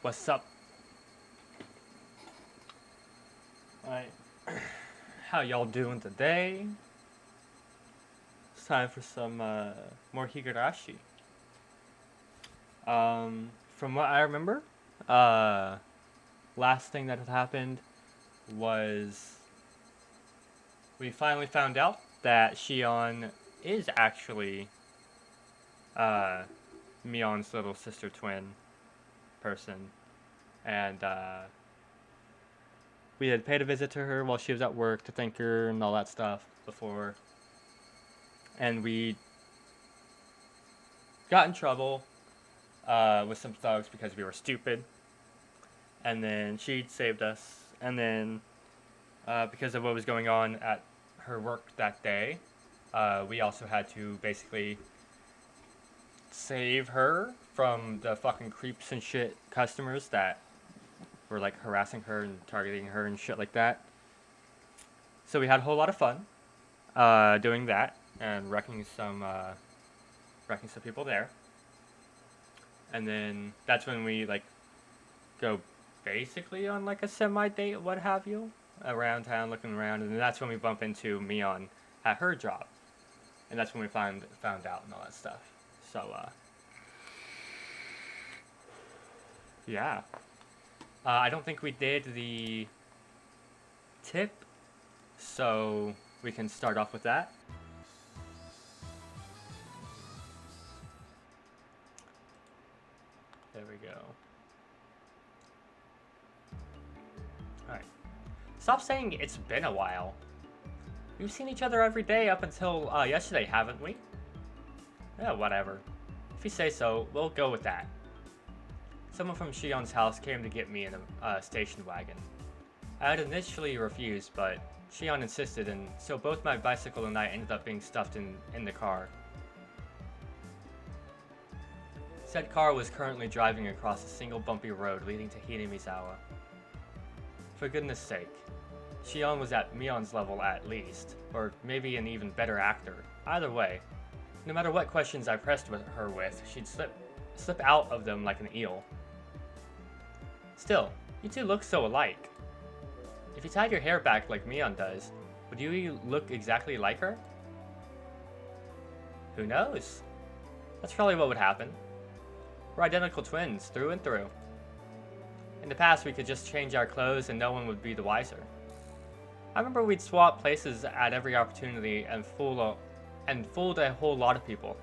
What's up? Alright. How y'all doing today? It's time for some more Higurashi. From what I remember, last thing that had happened was we finally found out that Shion is actually Mion's little sister twin person. And we had paid a visit to her while she was at work to thank her and all that stuff before. And we got in trouble with some thugs because we were stupid. And then she saved us. And then because of what was going on at her work that day, we also had to basically save her from the fucking creeps and shit customers that were like harassing her and targeting her and shit like that. So we had a whole lot of fun doing that and wrecking some people there. And then that's when we like go basically on like a semi date, what have you, around town looking around, and then that's when we bump into Mion at her job, and that's when we found out and all that stuff. So yeah. I don't think we did the tip, so we can start off with that. There we go. Alright. Stop saying it's been a while. We've seen each other every day up until yesterday, haven't we? Yeah, whatever. If you say so, we'll go with that. Someone from Shion's house came to get me in a station wagon. I had initially refused, but Shion insisted, and so both my bicycle and I ended up being stuffed in the car. Said car was currently driving across a single bumpy road leading to Hinamizawa. For goodness sake, Shion was at Mion's level at least, or maybe an even better actor. Either way, no matter what questions I pressed her with, she'd slip out of them like an eel. Still, you two look so alike. If you tied your hair back like Mion does, would you look exactly like her? Who knows? That's probably what would happen. We're identical twins, through and through. In the past, we could just change our clothes and no one would be the wiser. I remember we'd swap places at every opportunity and fooled a whole lot of people.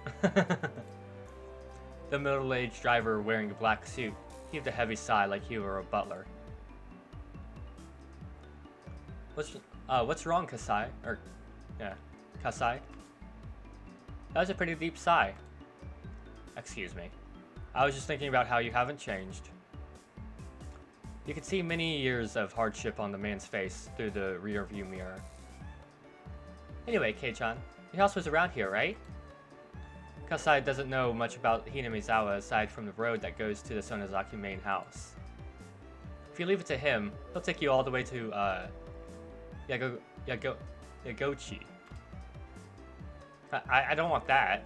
The middle-aged driver wearing a black suit heaved a heavy sigh like he were a butler. What's wrong, Kasai? Kasai? That was a pretty deep sigh. Excuse me. I was just thinking about how you haven't changed. You could see many years of hardship on the man's face through the rearview mirror. Anyway, Kei-chan, your house was around here, right? Kasai doesn't know much about Hinamizawa aside from the road that goes to the Sonozaki main house. If you leave it to him, he'll take you all the way to, Yagochi. I don't want that.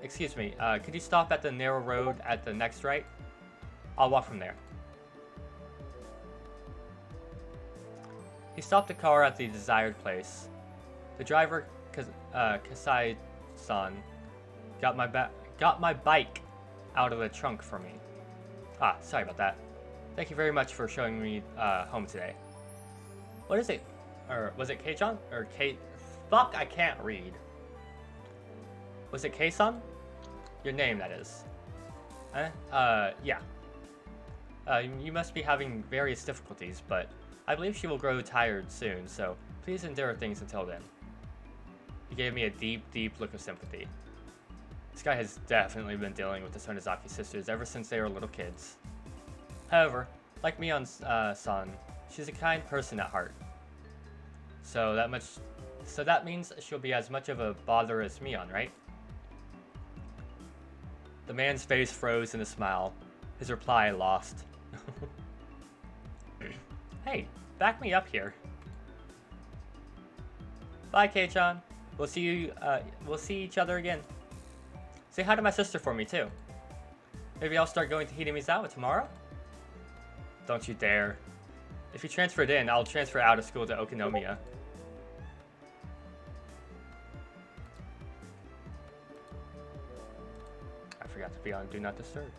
Excuse me, could you stop at the narrow road at the next right? I'll walk from there. He stopped the car at the desired place. The driver, Kasai-san, got my bike out of the trunk for me. Ah, sorry about that. Thank you very much for showing me home today. What is it? Or was it Kei-chan? Or Kei... Fuck, I can't read. Was it Kei-san? Your name, that is. Yeah. You must be having various difficulties, but I believe she will grow tired soon, so please endure things until then. He gave me a deep, deep look of sympathy. This guy has definitely been dealing with the Sonozaki sisters ever since they were little kids. However, like Mion's son, she's a kind person at heart. So that means she'll be as much of a bother as Mion, right? The man's face froze in a smile. His reply lost. Hey, back me up here. Bye, Kei-chan. We'll see each other again. Say hi to my sister for me, too. Maybe I'll start going to Hinamizawa tomorrow? Don't you dare. If you transferred in, I'll transfer out of school to Okonomiya. I forgot to be on Do Not Disturb.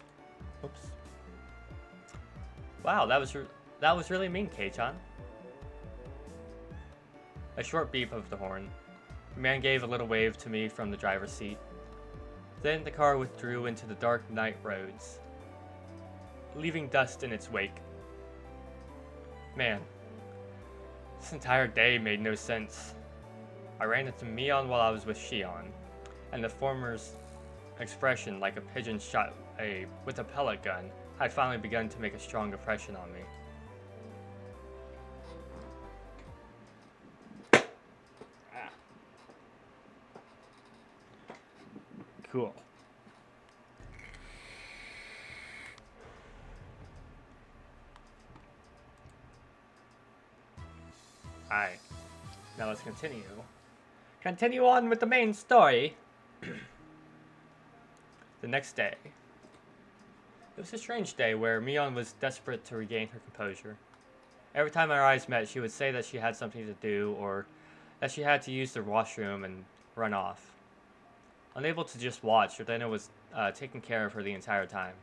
Oops. Wow, that was really mean, Kei-chan. A short beep of the horn. The man gave a little wave to me from the driver's seat. Then the car withdrew into the dark night roads, leaving dust in its wake. Man, this entire day made no sense. I ran into Mion while I was with Shion, and the former's expression, like a pigeon shot with a pellet gun, had finally begun to make a strong impression on me. Cool. Alright, now let's continue. Continue on with the main story. The next day. It was a strange day where Mion was desperate to regain her composure. Every time our eyes met, she would say that she had something to do or that she had to use the washroom and run off. Unable to just watch, Jordana was taking care of her the entire time.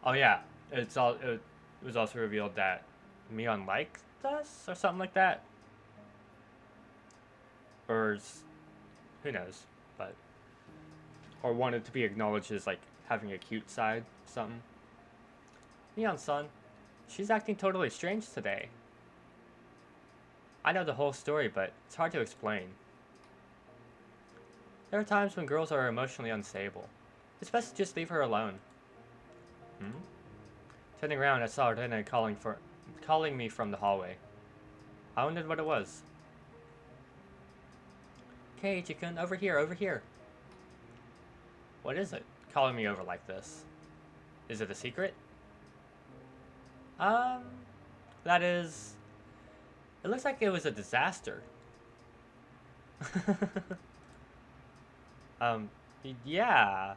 Oh yeah, it was also revealed that Mion liked us or something like that. Or who knows, but or wanted to be acknowledged as like having a cute side, something. Mion-san, she's acting totally strange today. I know the whole story, but it's hard to explain. There are times when girls are emotionally unstable. It's best to just leave her alone. Turning around, I saw Rena calling me from the hallway. I wondered what it was. Keiichi-kun, over here, over here. What is it? Calling me over like this. Is it a secret? That is... It looks like it was a disaster. Yeah.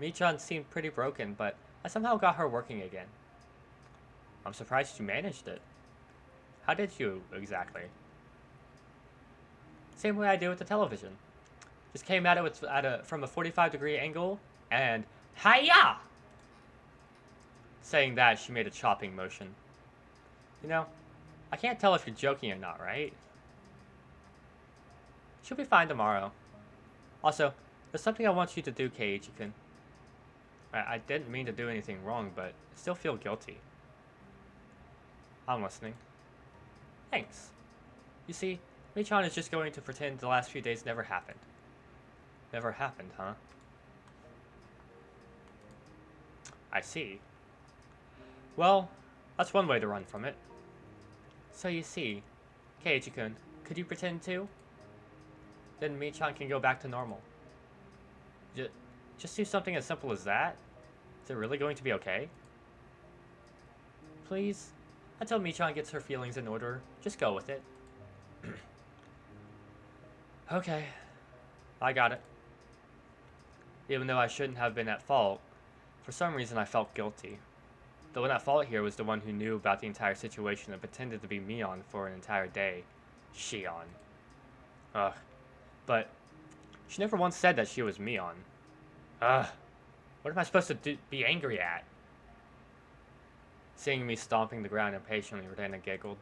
Michan seemed pretty broken, but I somehow got her working again. I'm surprised you managed it. How did you, exactly? Same way I do with the television. Just came at it from a 45-degree angle, and hiya! Saying that, she made a chopping motion. You know, I can't tell if you're joking or not, right? She'll be fine tomorrow. Also, there's something I want you to do, Keiichi-kun. I didn't mean to do anything wrong, but I still feel guilty. I'm listening. Thanks. You see, Michan is just going to pretend the last few days never happened. Never happened, huh? I see. Well, that's one way to run from it. So you see, Keiichi-kun, could you pretend too? Then Michan can go back to normal. Just do something as simple as that? Is it really going to be okay? Please? Until Michan gets her feelings in order, just go with it. Okay. I got it. Even though I shouldn't have been at fault, for some reason I felt guilty. The one at fault here was the one who knew about the entire situation and pretended to be Mion for an entire day. Shion. Ugh. But she never once said that she was Mion. Ugh. What am I supposed to be angry at? Seeing me stomping the ground impatiently, Rena giggled.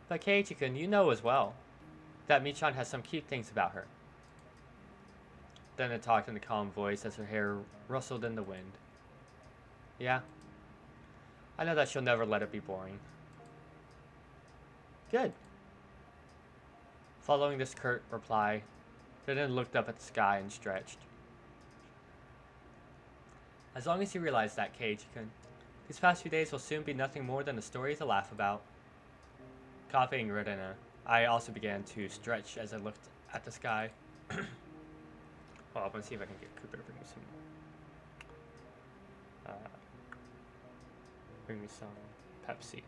But Keiichi-kun, you know as well that Michan has some cute things about her. Then it talked in a calm voice as her hair rustled in the wind. Yeah, I know that she'll never let it be boring. Good. Following this curt reply, Rena looked up at the sky and stretched. As long as you realize that, Keiichi-kun, these past few days will soon be nothing more than a story to laugh about. Copying Rena, I also began to stretch as I looked at the sky. Well, I'm gonna see if I can get Cooper to bring me some Pepsi.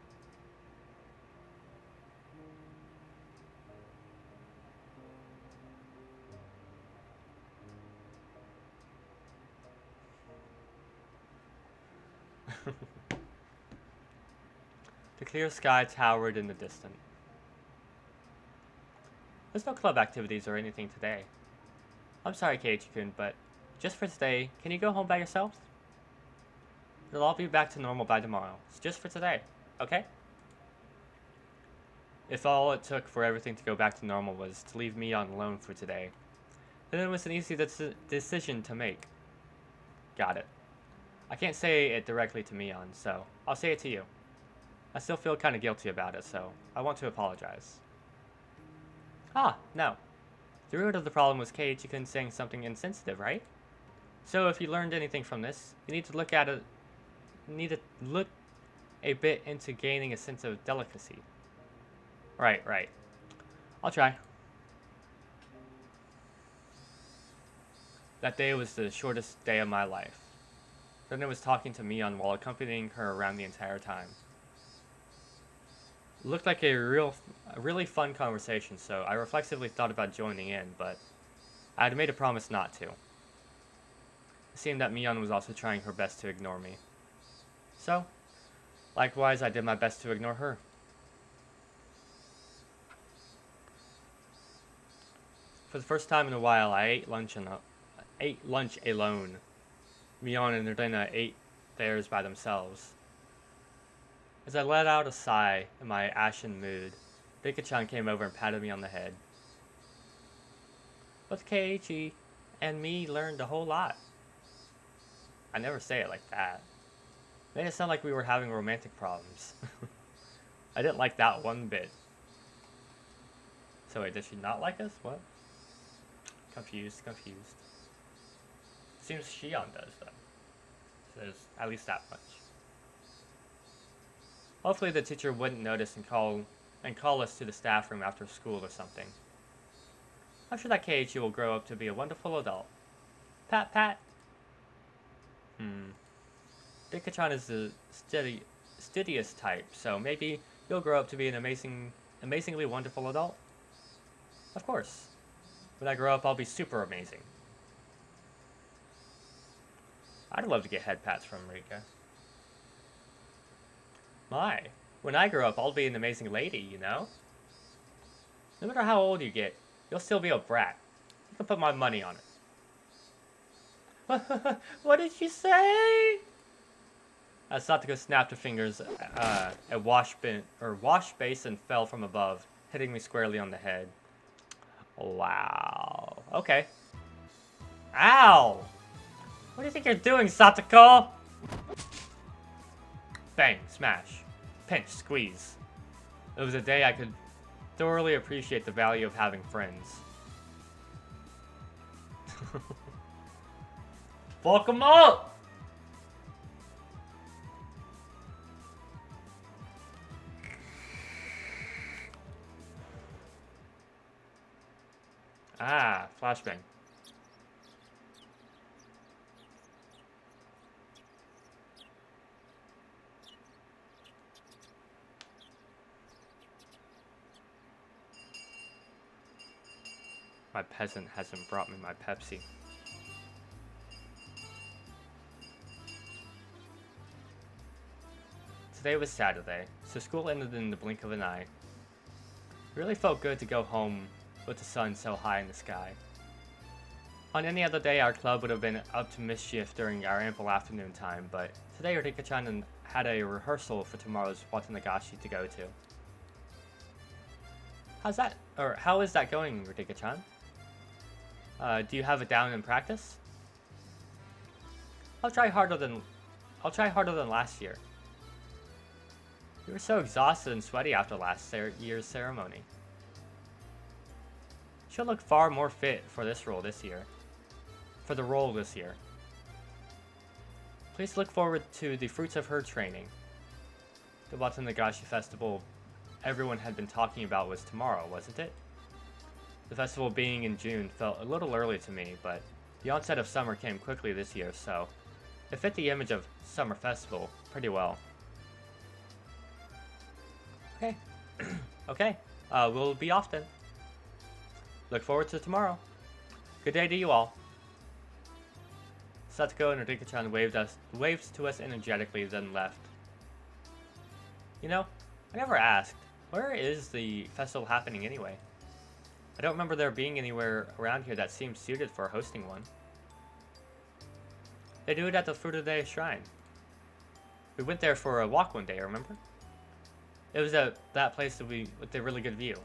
The clear sky towered in the distance. There's no club activities or anything today. I'm sorry, Keiichi-kun, but just for today, can you go home by yourself? It'll all be back to normal by tomorrow. It's just for today, okay? If all it took for everything to go back to normal was to leave me on loan for today, then it was an easy decision to make. Got it. I can't say it directly to Mion, so I'll say it to you. I still feel kind of guilty about it, so I want to apologize. Ah, no. The root of the problem was Keiichi-kun saying something insensitive, right? So if you learned anything from this, you need to look a bit into gaining a sense of delicacy. Right. I'll try. That day was the shortest day of my life. Then I was talking to Mion while accompanying her around the entire time. It looked like a really fun conversation, so I reflexively thought about joining in, but I had made a promise not to. It seemed that Mion was also trying her best to ignore me. So, likewise, I did my best to ignore her. For the first time in a while, I ate lunch alone. Mion and Erdena ate theirs by themselves. As I let out a sigh in my ashen mood, Rika-chan came over and patted me on the head. Both Keiichi and me learned a whole lot. I never say it like that. Made it sound like we were having romantic problems. I didn't like that one bit. So wait, does she not like us? What? Confused. Seems Shion does, though. So there's at least that much. Hopefully the teacher wouldn't notice and call us to the staff room after school or something. I'm sure that Keiichi will grow up to be a wonderful adult. Pat. Rika-chan is the studious type, so maybe you'll grow up to be an amazingly wonderful adult. Of course. When I grow up, I'll be super amazing. I'd love to get head pats from Rika. My, when I grow up, I'll be an amazing lady, you know? No matter how old you get, you'll still be a brat. You can put my money on it. What did you say? As Satoko snapped her fingers, a wash basin fell from above, hitting me squarely on the head. Wow. Okay. Ow! What do you think you're doing, Satoko? Bang, smash, pinch, squeeze. It was a day I could thoroughly appreciate the value of having friends. Fuck 'em up! Ah, flashbang. My peasant hasn't brought me my Pepsi. Today was Saturday, so school ended in the blink of an eye. It really felt good to go home with the sun so high in the sky. On any other day, our club would have been up to mischief during our ample afternoon time, but today Rika-chan had a rehearsal for tomorrow's Watanagashi to go to. How is that going, Rika-chan? Do you have it down in practice? I'll try harder than last year. You were so exhausted and sweaty after last year's ceremony. She'll look far more fit for the role this year. Please look forward to the fruits of her training. The Watanagashi festival everyone had been talking about was tomorrow, wasn't it? The festival being in June felt a little early to me, but the onset of summer came quickly this year, so it fit the image of summer festival pretty well. Okay. Okay. We'll be off then. Look forward to tomorrow. Good day to you all. Satsuko and Rika-chan waved to us energetically, then left. You know, I never asked, where is the festival happening anyway? I don't remember there being anywhere around here that seemed suited for hosting one. They do it at the Furude Shrine. We went there for a walk one day, remember? It was at that place with the really good view.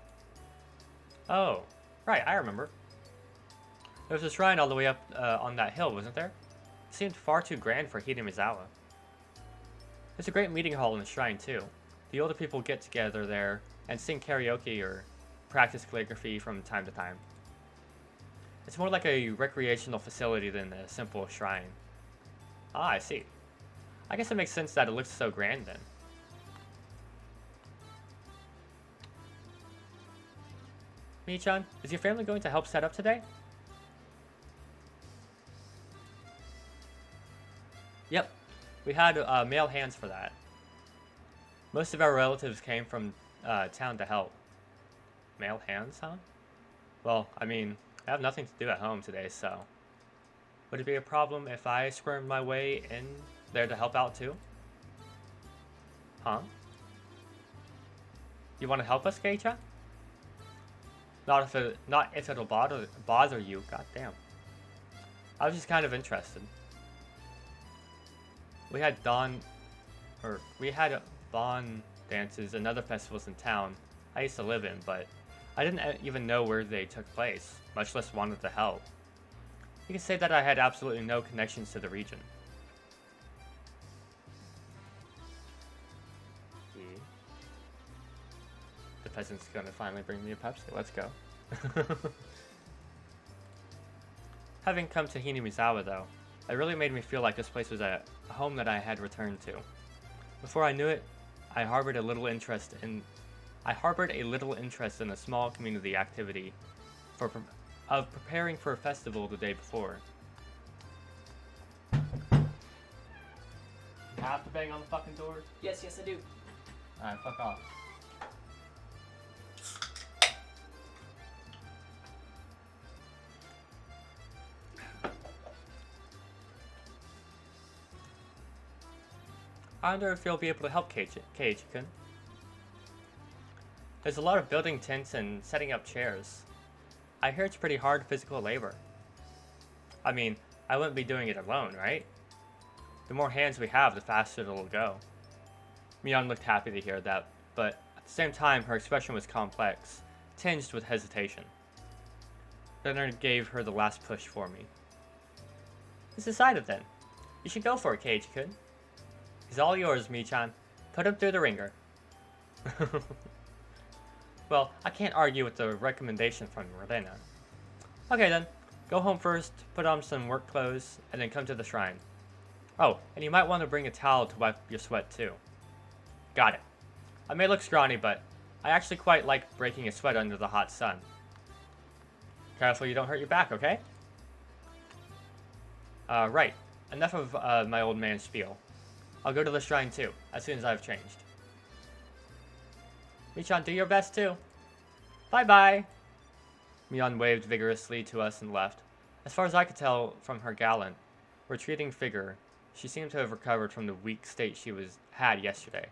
Oh, right, I remember. There was a shrine all the way up on that hill, wasn't there? It seemed far too grand for Hinamizawa. There's a great meeting hall in the shrine, too. The older people get together there and sing karaoke or practice calligraphy from time to time. It's more like a recreational facility than a simple shrine. Ah, I see. I guess it makes sense that it looks so grand then. Mii-chan, is your family going to help set up today? Yep, we had male hands for that. Most of our relatives came from town to help. Male hands, huh? Well, I mean, I have nothing to do at home today, so... Would it be a problem if I squirmed my way in there to help out too? Huh? You want to help us, Kei-chan? Not if it'll bother you, goddamn. I was just kind of interested. We had Bon dances and other festivals in town I used to live in, but I didn't even know where they took place, much less wanted to help. You can say that I had absolutely no connections to the region. The peasant's gonna finally bring me a Pepsi. Let's go. Having come to Hinamizawa, though, it really made me feel like this place was a home that I had returned to. Before I knew it, I harbored a little interest in a small community activity of preparing for a festival the day before. You have to bang on the fucking door? Yes, I do. Alright, fuck off. I wonder if you'll be able to help Keiichi-kun. There's a lot of building tents and setting up chairs. I hear it's pretty hard physical labor. I mean, I wouldn't be doing it alone, right? The more hands we have, the faster it'll go. Mion looked happy to hear that, but at the same time, her expression was complex, tinged with hesitation. Leonard gave her the last push for me. It's decided then. You should go for it, Keiichi-kun. He's all yours, Mii-chan. Put him through the ringer. Well, I can't argue with the recommendation from Rodena. Okay then, go home first, put on some work clothes, and then come to the shrine. Oh, and you might want to bring a towel to wipe your sweat too. Got it. I may look scrawny, but I actually quite like breaking a sweat under the hot sun. Careful you don't hurt your back, okay? Right. Enough of my old man spiel. I'll go to the shrine too, as soon as I've changed. Mii-chan, do your best too. Bye-bye! Mion waved vigorously to us and left. As far as I could tell from her gallant, retreating figure, she seemed to have recovered from the weak state she had yesterday.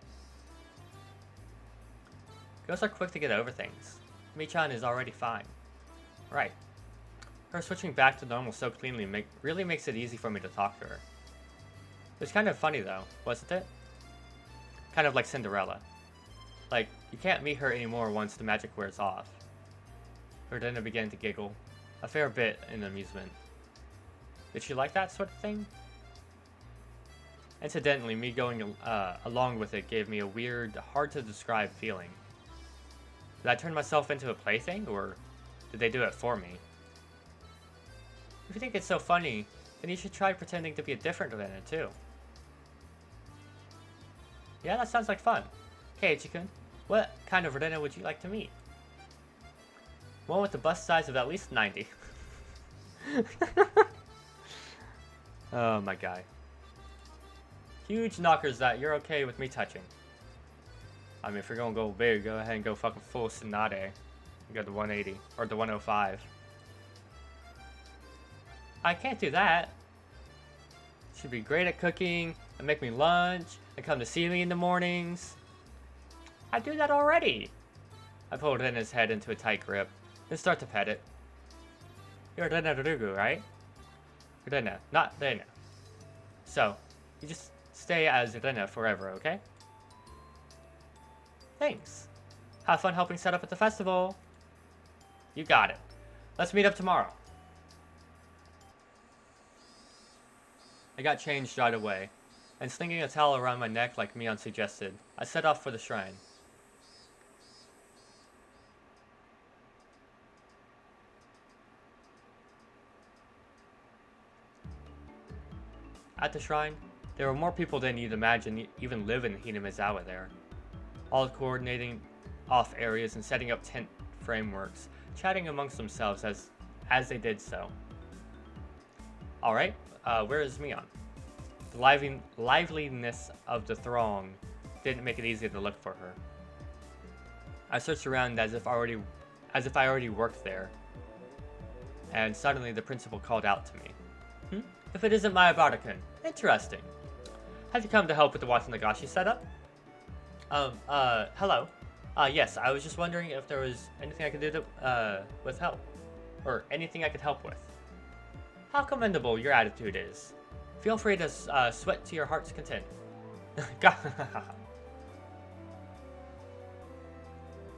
Girls are quick to get over things. Mii-chan is already fine. Right. Her switching back to normal so cleanly really makes it easy for me to talk to her. It was kind of funny though, wasn't it? Kind of like Cinderella. Like, you can't meet her anymore once the magic wears off. Rodena began to giggle, a fair bit in amusement. Did she like that sort of thing? Incidentally, me going along with it gave me a weird, hard-to-describe feeling. Did I turn myself into a plaything, or did they do it for me? If you think it's so funny, then you should try pretending to be a different Rodena too. Yeah, that sounds like fun. Keiichi-kun, what kind of Rodena would you like to meet? One with a bust size of at least 90. Oh, my guy. Huge knockers that you're okay with me touching. I mean, if you're gonna go big, go ahead and go fucking full Tsunade. You got the 180, or the 105. I can't do that. She'd be great at cooking, and make me lunch, and come to see me in the mornings. I do that already. I pulled Rena's head into a tight grip, then start to pet it. You're Rena Rugu, right? Rena, not Rena. So, you just stay as Rena forever, okay? Thanks. Have fun helping set up at the festival. You got it. Let's meet up tomorrow. I got changed right away, and slinging a towel around my neck like Mion suggested, I set off for the shrine. At the shrine, there were more people than you'd imagine even live in Hinamizawa there. All coordinating off areas and setting up tent frameworks, chatting amongst themselves as they did so. Alright, where is Mion? The liveliness of the throng didn't make it easy to look for her. I searched around as if I already worked there, and suddenly the principal called out to me. If it isn't Mayabara-kun. Interesting. Have you come to help with the Watanagashi setup? Hello. Yes, I was just wondering if there was anything I could do to, with help. Or anything I could help with. How commendable your attitude is. Feel free to, sweat to your heart's content.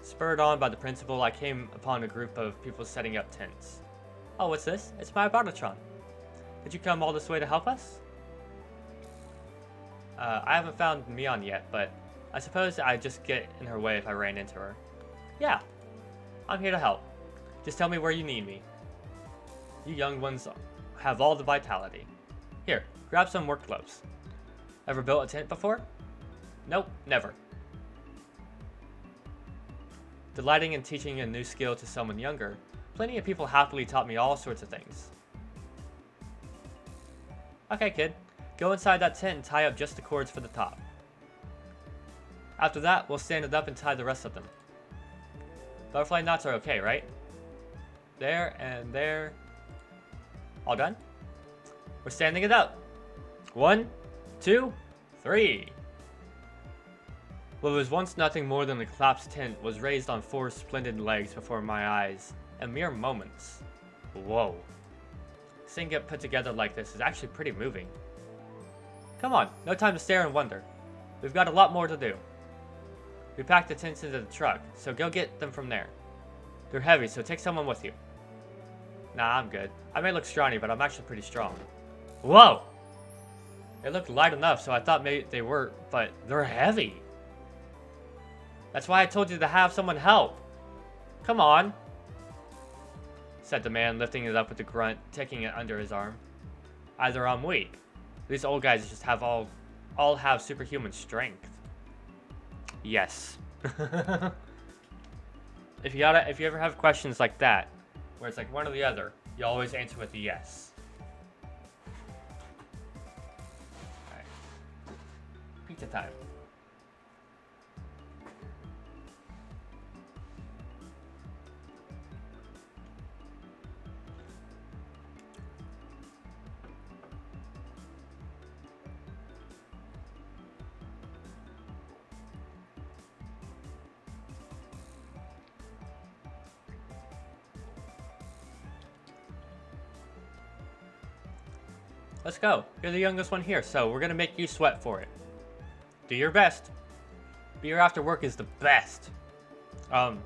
Spurred on by the principal, I came upon a group of people setting up tents. Oh, what's this? It's Mayabara-chan. Did you come all this way to help us? I haven't found Mion yet, but I suppose I'd just get in her way if I ran into her. Yeah, I'm here to help. Just tell me where you need me. You young ones have all the vitality. Here, grab some work gloves. Ever built a tent before? Nope, never. Delighting in teaching a new skill to someone younger, plenty of people happily taught me all sorts of things. Okay, kid. Go inside that tent and tie up just the cords for the top. After that, we'll stand it up and tie the rest of them. Butterfly knots are okay, right? There and there. All done? We're standing it up. 1, 2, 3. What was once nothing more than a collapsed tent was raised on 4 splendid legs before my eyes in mere moments. Whoa. Seeing it put together like this is actually pretty moving. Come on, no time to stare and wonder. We've got a lot more to do. We packed the tents into the truck, so go get them from there. They're heavy, so take someone with you. Nah, I'm good. I may look scrawny, but I'm actually pretty strong. Whoa! They looked light enough, so I thought maybe they were, but they're heavy. That's why I told you to have someone help. Come on, said the man, lifting it up with a grunt, taking it under his arm. Either I'm weak. These old guys just have all have superhuman strength. Yes. If you ever have questions like that, where it's like one or the other, you always answer with a yes. Alright. Pizza time. Let's go. You're the youngest one here, so we're gonna make you sweat for it. Do your best. Beer after work is the best. I'm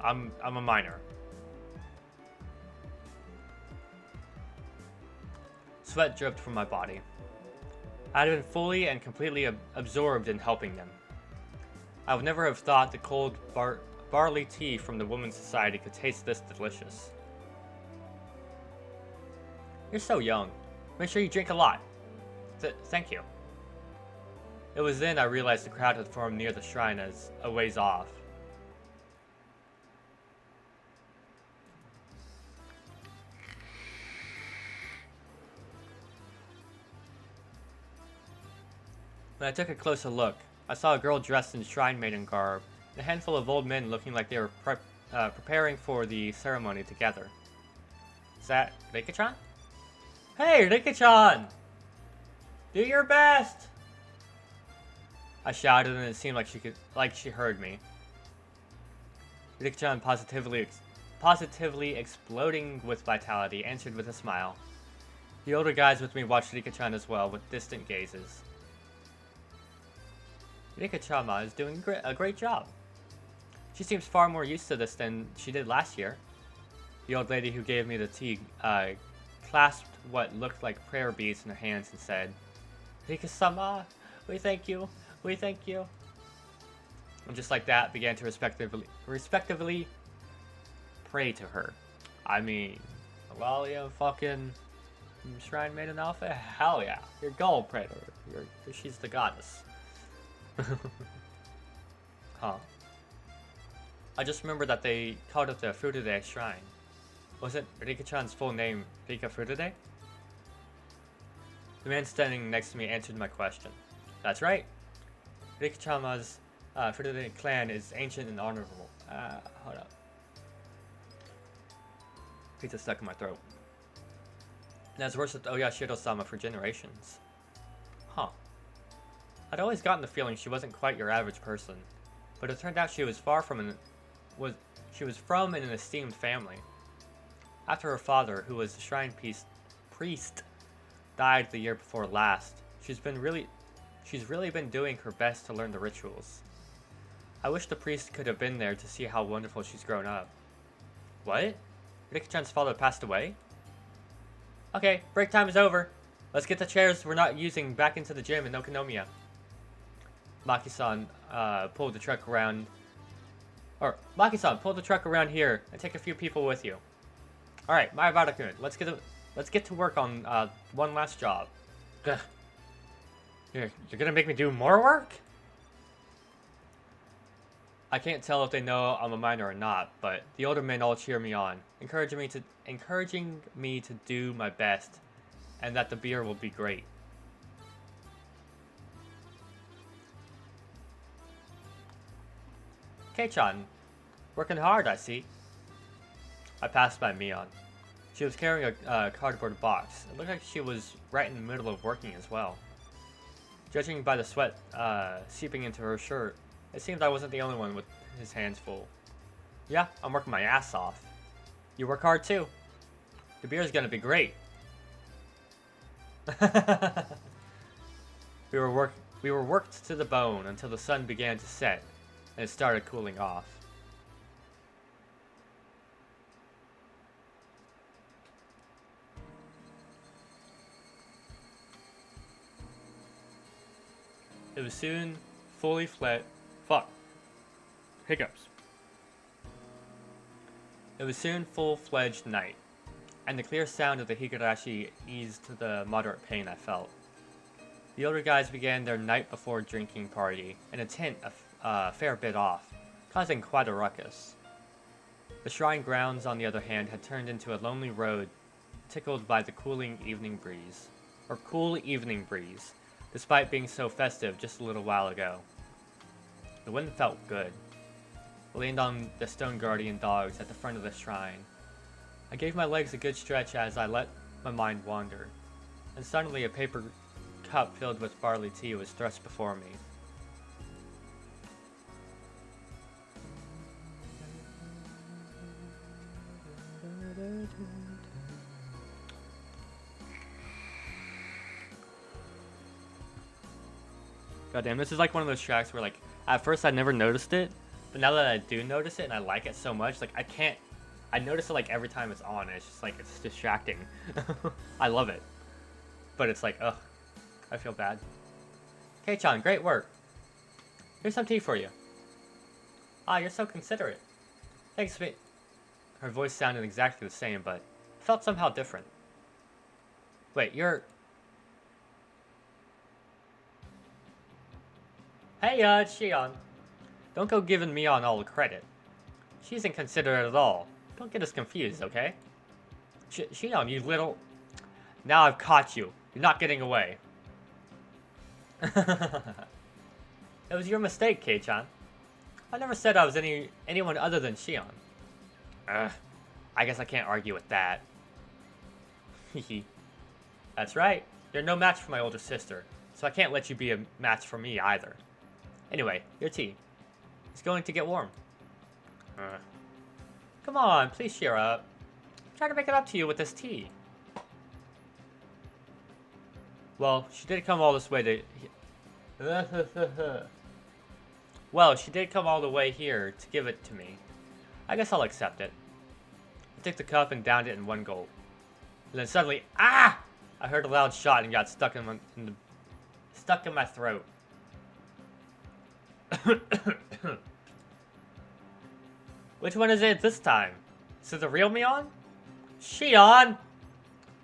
a minor. Sweat dripped from my body. I had been fully and completely absorbed in helping them. I would never have thought the cold barley tea from the Women's Society could taste this delicious. You're so young. Make sure you drink a lot. Thank you. It was then I realized the crowd had formed near the shrine as a ways off. When I took a closer look, I saw a girl dressed in shrine maiden garb, and a handful of old men looking like they were preparing for the ceremony together. Is that Rika-chan? Hey, Rika-chan! Do your best! I shouted, and it seemed like she heard me. Rika-chan, positively exploding with vitality, answered with a smile. The older guys with me watched Rika-chan as well, with distant gazes. Rika-chama is doing a great job. She seems far more used to this than she did last year. The old lady who gave me the tea clasped what looked like prayer beads in her hands and said, Rika-sama, we thank you, we thank you. And just like that, began to respectively pray to her. I mean, well, you fucking Shrine Maiden Alpha? Hell yeah. You're gold, Praetor. She's the goddess. Huh. I just remember that they called it the Fruitade Shrine. Was it Rika-chan's full name, Rika Fruitade? The man standing next to me answered my question. That's right. Rika-chama's Fruitade clan is ancient and honorable. Hold up. Pizza stuck in my throat. And has worshipped Oyashiro-sama for generations. Huh. I'd always gotten the feeling she wasn't quite your average person, but it turned out she was from an esteemed family. After her father, who was the shrine priest, died the year before last, she's really been doing her best to learn the rituals. I wish the priest could have been there to see how wonderful she's grown up. What? Rika-chan's father passed away? Okay, break time is over. Let's get the chairs we're not using back into the gym in Okonomiya. Maki-san pulled the truck around. Maki-san, pull the truck around here and take a few people with you. All right, Mayabara-kun, let's get to work on one last job. Ugh. You're gonna make me do more work? I can't tell if they know I'm a minor or not, but the older men all cheer me on, encouraging me to do my best, and that the beer will be great. Kei-chan, working hard, I see. I passed by Mion. She was carrying a cardboard box. It looked like she was right in the middle of working as well. Judging by the sweat seeping into her shirt, it seemed I wasn't the only one with his hands full. Yeah, I'm working my ass off. You work hard too. The beer's gonna be great. We were worked to the bone until the sun began to set and it started cooling off. It was soon fully fledged. Hiccups. It was soon full-fledged night, and the clear sound of the higurashi eased the moderate pain I felt. The older guys began their night before drinking party in a tent a fair bit off, causing quite a ruckus. The shrine grounds, on the other hand, had turned into a lonely road, tickled by the cool evening breeze, despite being so festive just a little while ago. The wind felt good. I leaned on the stone guardian dogs at the front of the shrine. I gave my legs a good stretch as I let my mind wander, and suddenly a paper cup filled with barley tea was thrust before me. Goddamn, this is like one of those tracks where, like, at first I never noticed it, but now that I do notice it and I like it so much, like, I notice it like every time it's on, and it's just like, it's distracting. I love it. But it's like, ugh, I feel bad. Kei-chan, great work. Here's some tea for you. Ah, you're so considerate. Thanks, mate. Her voice sounded exactly the same, but felt somehow different. Wait, you're... Hey, it's Shion. Don't go giving Mion all the credit. She's inconsiderate at all. Don't get us confused, okay? Shion, you little... Now I've caught you. You're not getting away. It was your mistake, Kei-chan. I never said I was anyone other than Shion. I guess I can't argue with that. Hehe. That's right. You're no match for my older sister, so I can't let you be a match for me either. Anyway, your tea. It's going to get warm. Come on, please cheer up. I'm trying to make it up to you with this tea. Well, she did come all this way to... Well, she did come all the way here to give it to me. I guess I'll accept it. I took the cup and downed it in one gulp. And then suddenly, ah! I heard a loud shot and got stuck in my throat. Which one is it this time? Is it the real Mion? Shion!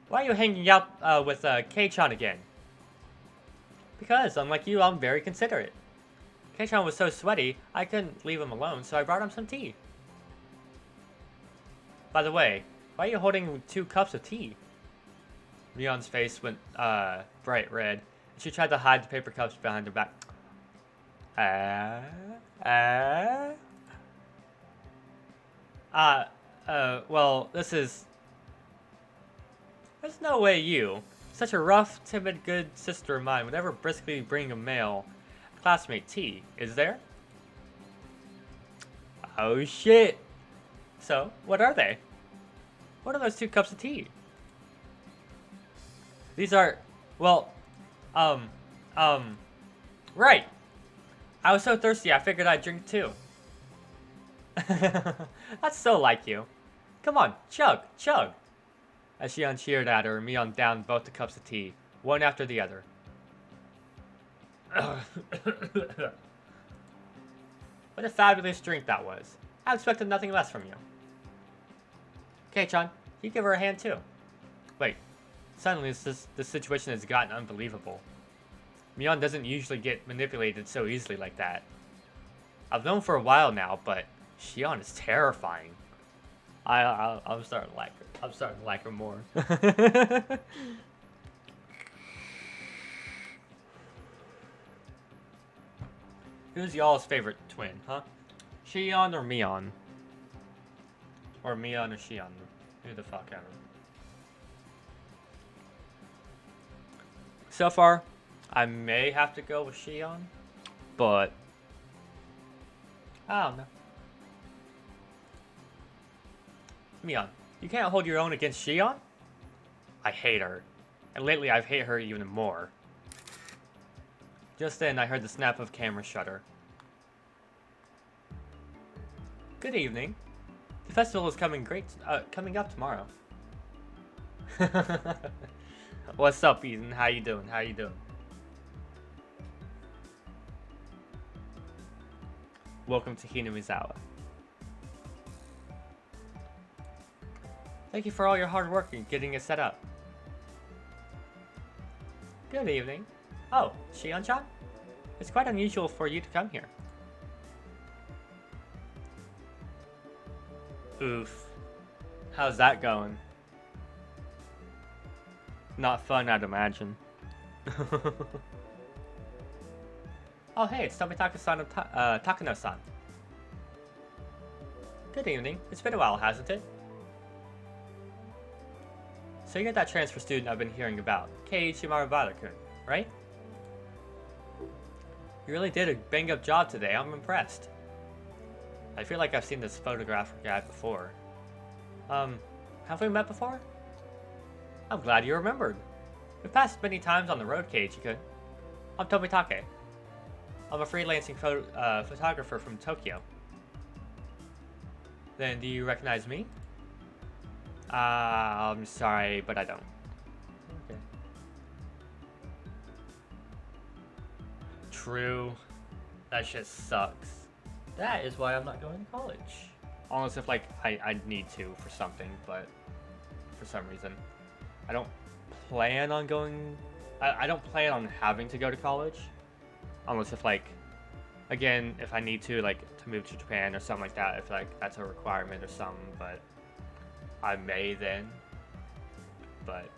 Why are you hanging out with K-chan again? Because, unlike you, I'm very considerate. K-chan was so sweaty, I couldn't leave him alone, so I brought him some tea. By the way, why are you holding 2 cups of tea? Mion's face went bright red, and she tried to hide the paper cups behind her back. Well, this is... There's no way you, such a rough, timid, good sister of mine, would ever briskly bring a male classmate tea, is there? Oh shit! So, what are they? What are those 2 cups of tea? These are, well, right! I was so thirsty I figured I'd drink too. That's so like you. Come on, chug, chug! As Shion cheered at her, Mion downed both the cups of tea, one after the other. What a fabulous drink that was. I expected nothing less from you. K-chan, you give her a hand too. Wait, suddenly this situation has gotten unbelievable. Mion doesn't usually get manipulated so easily like that. I've known for a while now, but Shion is terrifying. I'm starting to like her. I'm starting to like her more. Who's y'all's favorite twin, huh? Shion or Mion? Or Mion or Shion? Who the fuck ever. So far, I may have to go with Shion, but I don't know. Mion, you can't hold your own against Shion? I hate her. And lately I've hated her even more. Just then I heard the snap of camera shutter. Good evening. The festival is coming up tomorrow. What's up, Ethan? How you doing? How you doing? Welcome to Hinamizawa. Thank you for all your hard work in getting it set up. Good evening. Oh, Shion-chan? It's quite unusual for you to come here. Oof. How's that going? Not fun, I'd imagine. Oh hey, it's Tomitaka-san of Takano-san. Good evening. It's been a while, hasn't it? So you're that transfer student I've been hearing about, Keiichi Marubada-kun, right? You really did a bang-up job today, I'm impressed. I feel like I've seen this photographer guy before. Have we met before? I'm glad you remembered. We've passed many times on the road, Keiichi-kun. I'm Tomitake. I'm a freelancing photographer from Tokyo. Then do you recognize me? I'm sorry, but I don't. Okay. True. That shit sucks. That is why I'm not going to college. Almost if, like, I need to for something, but for some reason. I don't plan on going... I don't plan on having to go to college. Unless if, like, again, if I need to, like, to move to Japan or something like that, if, like, that's a requirement or something, but... I may then, but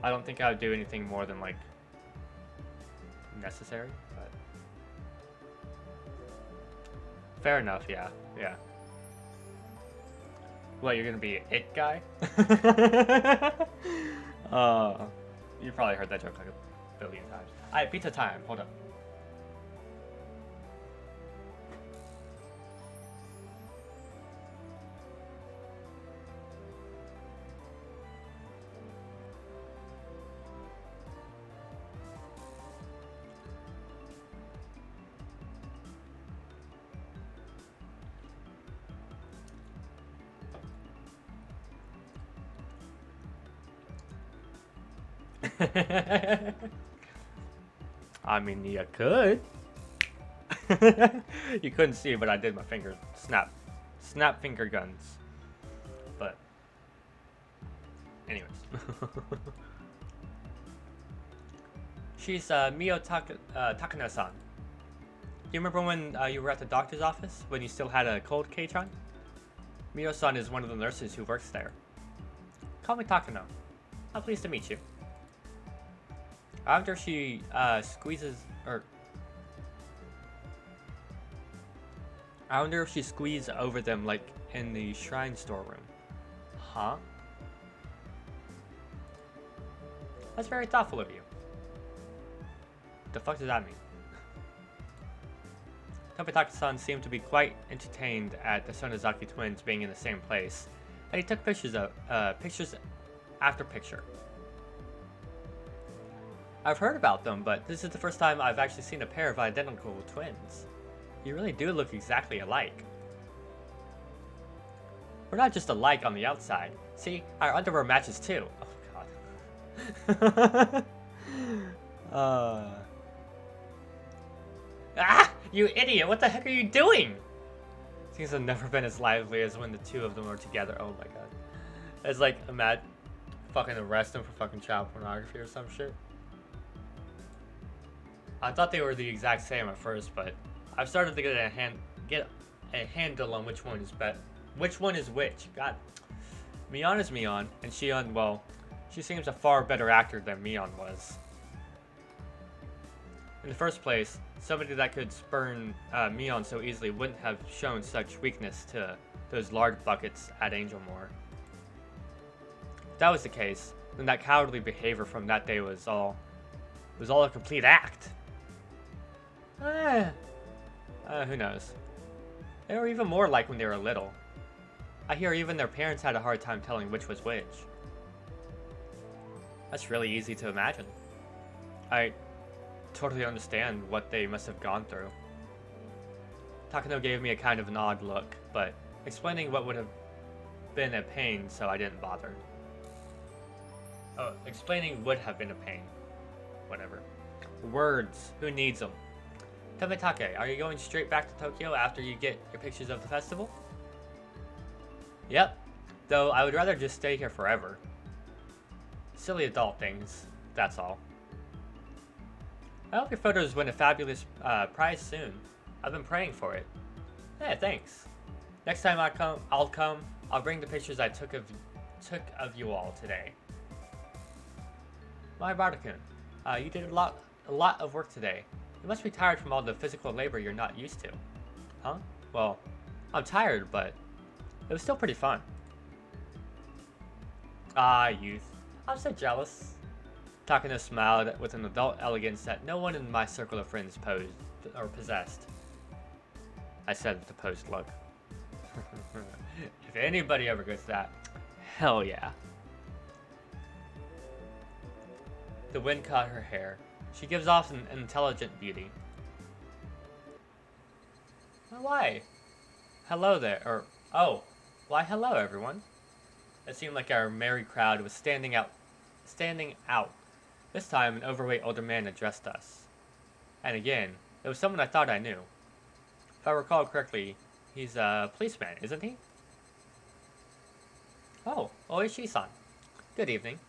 I don't think I would do anything more than, like, necessary, but fair enough, yeah. What, you're gonna be an it guy? You probably heard that joke like a billion times. Alright, pizza time. Hold up. I mean, you could. You couldn't see, but I did my finger snap finger guns. But, anyways, she's Mio Takano-san. You remember when you were at the doctor's office when you still had a cold, Keitron? Mio-san is one of the nurses who works there. Call me Takano. I'm pleased to meet you. After she squeezes, or I wonder if she squeezed over them like in the shrine storeroom. Huh? That's very thoughtful of you. The fuck does that mean? Tobitaki-san seemed to be quite entertained at the Sonozaki twins being in the same place, and he took pictures after picture. I've heard about them, but this is the first time I've actually seen a pair of identical twins. You really do look exactly alike. We're not just alike on the outside. See, our underwear matches too. Oh god. Ah! You idiot! What the heck are you doing? Things have never been as lively as when the two of them are together. Oh my god. It's like, imagine fucking arrest them for fucking child pornography or some shit. I thought they were the exact same at first, but I've started to get a handle on which one is which one is which. God, Mion is Mion, and Shion, well, she seems a far better actor than Mion was. In the first place, somebody that could spurn Mion so easily wouldn't have shown such weakness to those lard buckets at Angelmore. If that was the case, then that cowardly behavior from that day was all a complete act. Who knows? They were even more like when they were little. I hear even their parents had a hard time telling which was which. That's really easy to imagine. I totally understand what they must have gone through. Takano gave me a kind of an odd look, but explaining what would have been a pain, so I didn't bother. Oh, explaining would have been a pain. Whatever. Words. Who needs them? Tomitake, are you going straight back to Tokyo after you get your pictures of the festival? Yep. Though I would rather just stay here forever. Silly adult things. That's all. I hope your photos win a fabulous prize soon. I've been praying for it. Yeah, thanks. Next time I'll bring the pictures I took of you all today. My Bartakun, you did a lot of work today. You must be tired from all the physical labor you're not used to. Huh? Well, I'm tired, but it was still pretty fun. Ah, youth. I'm so jealous. Takano smiled with an adult elegance that no one in my circle of friends posed or possessed. I said with a posed look. If anybody ever gets that, hell yeah. The wind caught her hair. She gives off an intelligent beauty. Why? Hello there, or, oh, why hello everyone. It seemed like our merry crowd was standing out. This time an overweight older man addressed us. And again, it was someone I thought I knew. If I recall correctly, he's a policeman, isn't he? Oh, Oishi-san. Good evening.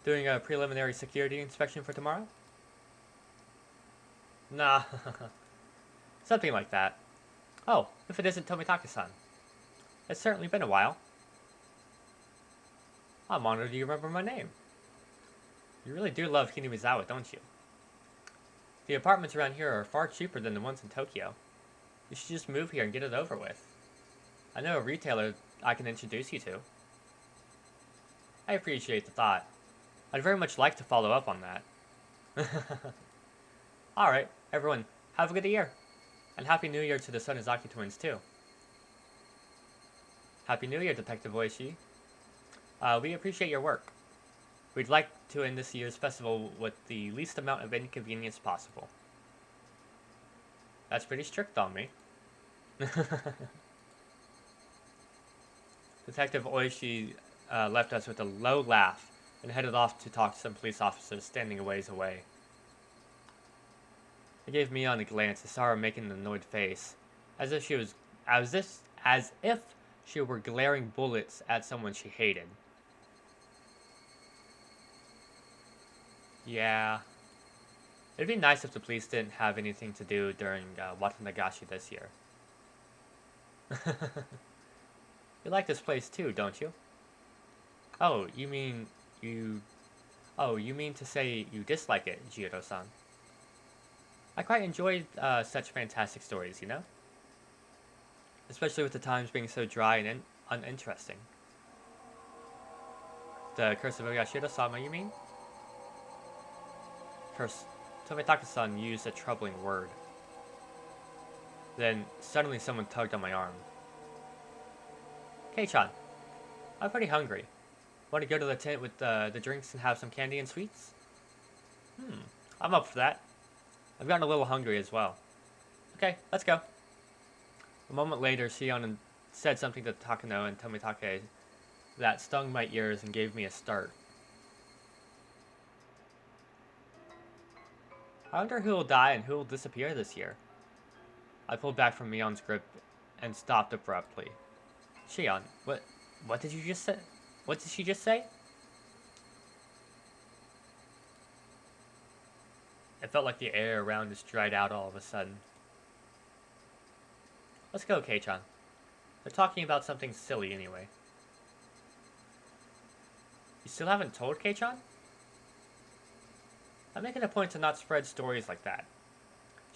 Doing a preliminary security inspection for tomorrow? Nah, something like that. Oh, if it isn't Tomitake-san. It's certainly been a while. I'm honored you remember my name. You really do love Hinamizawa, don't you? The apartments around here are far cheaper than the ones in Tokyo. You should just move here and get it over with. I know a retailer I can introduce you to. I appreciate the thought. I'd very much like to follow up on that. Alright, everyone, have a good year. And Happy New Year to the Sonozaki twins, too. Happy New Year, Detective Oishi. We appreciate your work. We'd like to end this year's festival with the least amount of inconvenience possible. That's pretty strict on me. Detective Oishi left us with a low laugh and headed off to talk to some police officers standing a ways away. I gave Mion a glance and saw her making an annoyed face, as if she were glaring bullets at someone she hated. Yeah. It'd be nice if the police didn't have anything to do during Watanagashi this year. You like this place too, don't you? Oh, you mean you... Oh, you mean to say you dislike it, Jiro-san? I quite enjoyed such fantastic stories, you know? Especially with the times being so dry and uninteresting. The Curse of Oyashiro-sama, you mean? Curse... Tomitaka-san used a troubling word. Then, suddenly someone tugged on my arm. Kei-chan, I'm pretty hungry. Want to go to the tent with the drinks and have some candy and sweets? I'm up for that. I've gotten a little hungry as well. Okay, let's go. A moment later, Shion said something to Takano and Tomitake that stung my ears and gave me a start. I wonder who will die and who will disappear this year. I pulled back from Mion's grip and stopped abruptly. Shion, what did you just say? What did she just say? It felt like the air around us dried out all of a sudden. Let's go, Kei-chan. They're talking about something silly anyway. You still haven't told Kei-chan? I'm making a point to not spread stories like that.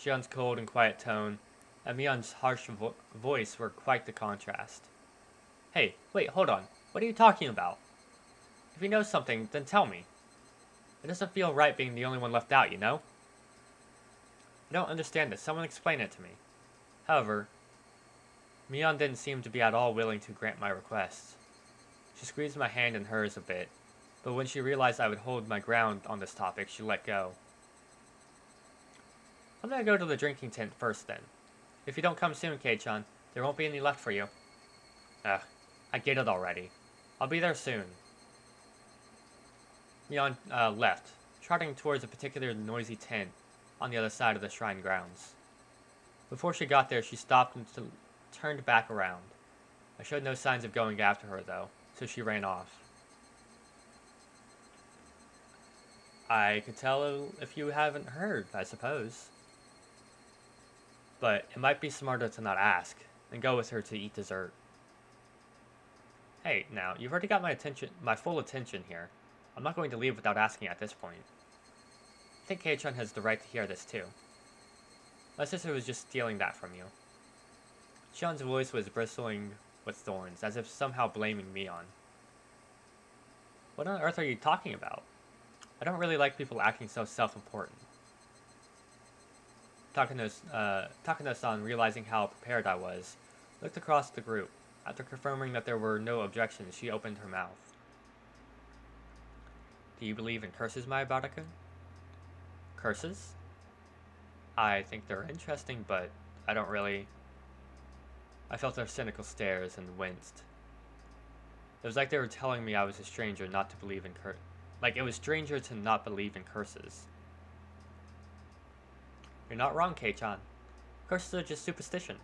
Shion's cold and quiet tone and Mion's harsh voice were quite the contrast. Hey, wait, hold on. What are you talking about? If you know something, then tell me. It doesn't feel right being the only one left out, you know? I don't understand this. Someone explain it to me. However, Mion didn't seem to be at all willing to grant my request. She squeezed my hand in hers a bit, but when she realized I would hold my ground on this topic, she let go. I'm gonna go to the drinking tent first then. If you don't come soon, Kei-chan, there won't be any left for you. Ugh, I get it already. I'll be there soon. Mion left, trotting towards a particular noisy tent on the other side of the shrine grounds. Before she got there, she stopped and turned back around. I showed no signs of going after her, though, so she ran off. I could tell if you haven't heard, I suppose. But it might be smarter to not ask, and go with her to eat dessert. Hey, now, you've already got my full attention here. I'm not going to leave without asking at this point. I think Kei-chan has the right to hear this too. My sister was just stealing that from you. Shion's voice was bristling with thorns, as if somehow blaming Mion. What on earth are you talking about? I don't really like people acting so self-important. Takano-san, realizing how prepared I was, looked across the group. After confirming that there were no objections, she opened her mouth. Do you believe in curses, Mayabara-kun? Curses? I think they're interesting, but I don't really... I felt their cynical stares and winced. It was like they were telling me I was a stranger not to believe in like it was stranger to not believe in curses. You're not wrong, Kei-chan. Curses are just superstition.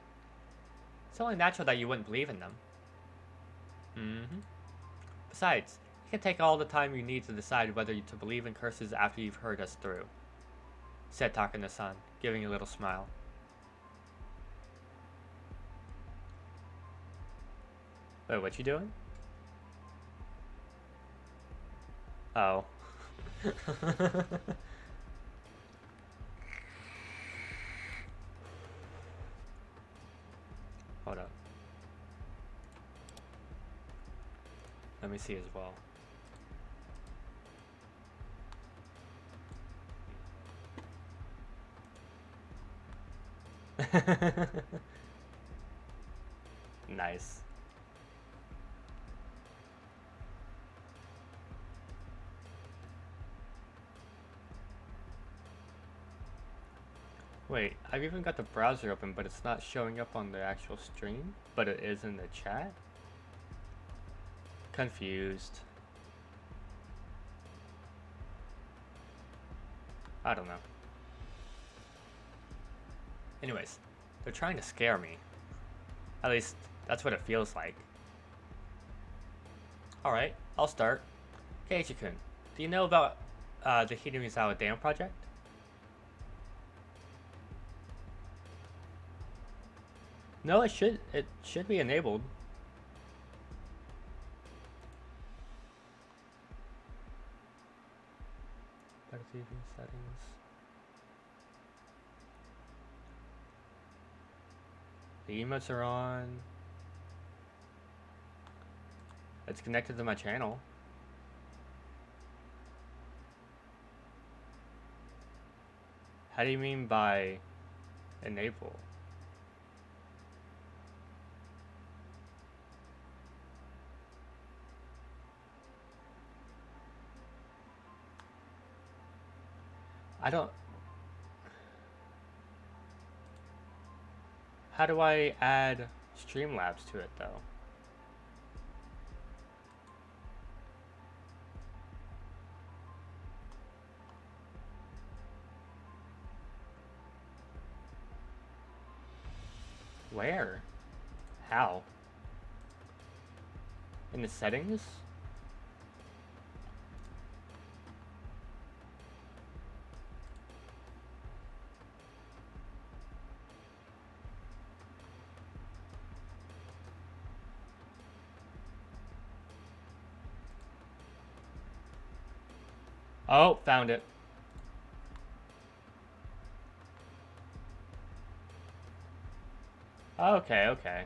It's only natural that you wouldn't believe in them. Besides, you can take all the time you need to decide whether to believe in curses after you've heard us through, said Takano-san, giving a little smile. Wait, what you doing? Oh. Hold up. Let me see as well. Nice. Wait, I've even got the browser open, but it's not showing up on the actual stream, but it is in the chat? Confused. I don't know. Anyways, they're trying to scare me. At least, that's what it feels like. Alright, I'll start. Keiji-kun, do you know about the Hinamizawa Dam project? No, it should be enabled. Better TV settings. The emotes are on. It's connected to my channel. How do you mean by enable? I don't... How do I add Streamlabs to it, though? Where? How? In the settings? Oh, found it. Okay, okay.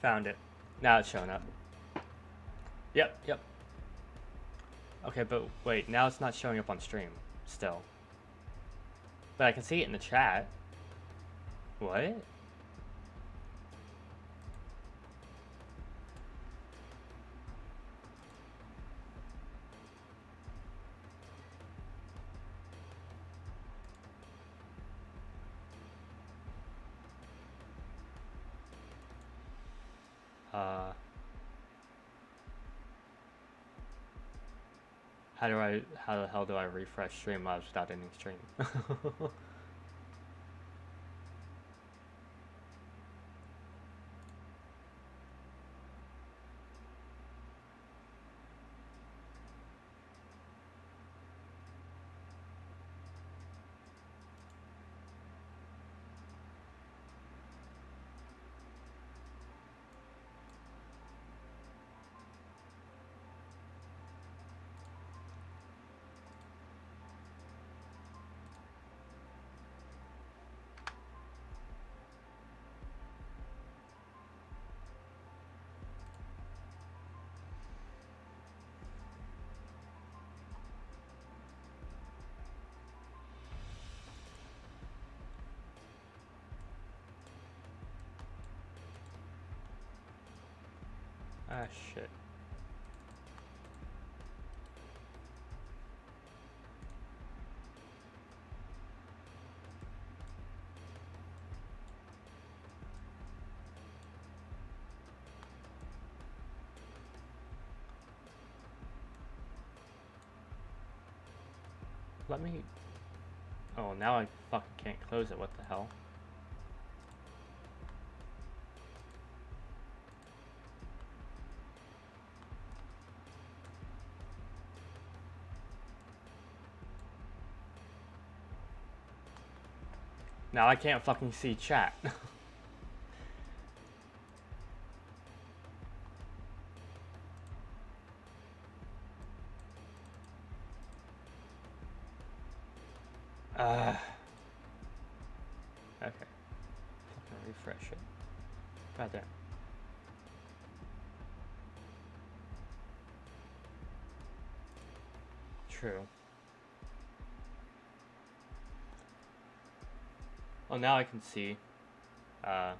Found it. Now it's showing up. Yep, yep. Okay, but wait, now it's not showing up on stream. Still. But I can see it in the chat. What? How the hell do I refresh Streamlabs without ending stream? Ah, shit. Let me... Oh, now I fucking can't close it. What the hell? Now I can't fucking see chat. Okay. Fucking refresh it. God damn. true. Well, now I can see. Uh,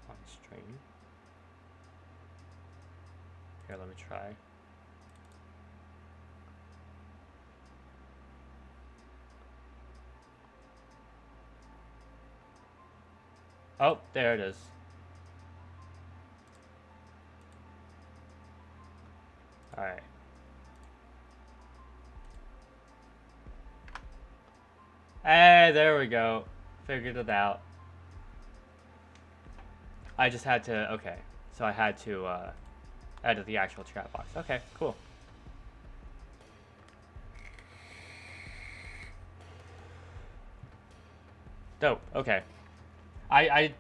on stream. Here, let me try. Oh, there it is. Alright. Hey, there we go. Figured it out. I just had to, okay. So I had to edit the actual chat box. Okay, cool. Dope, okay. I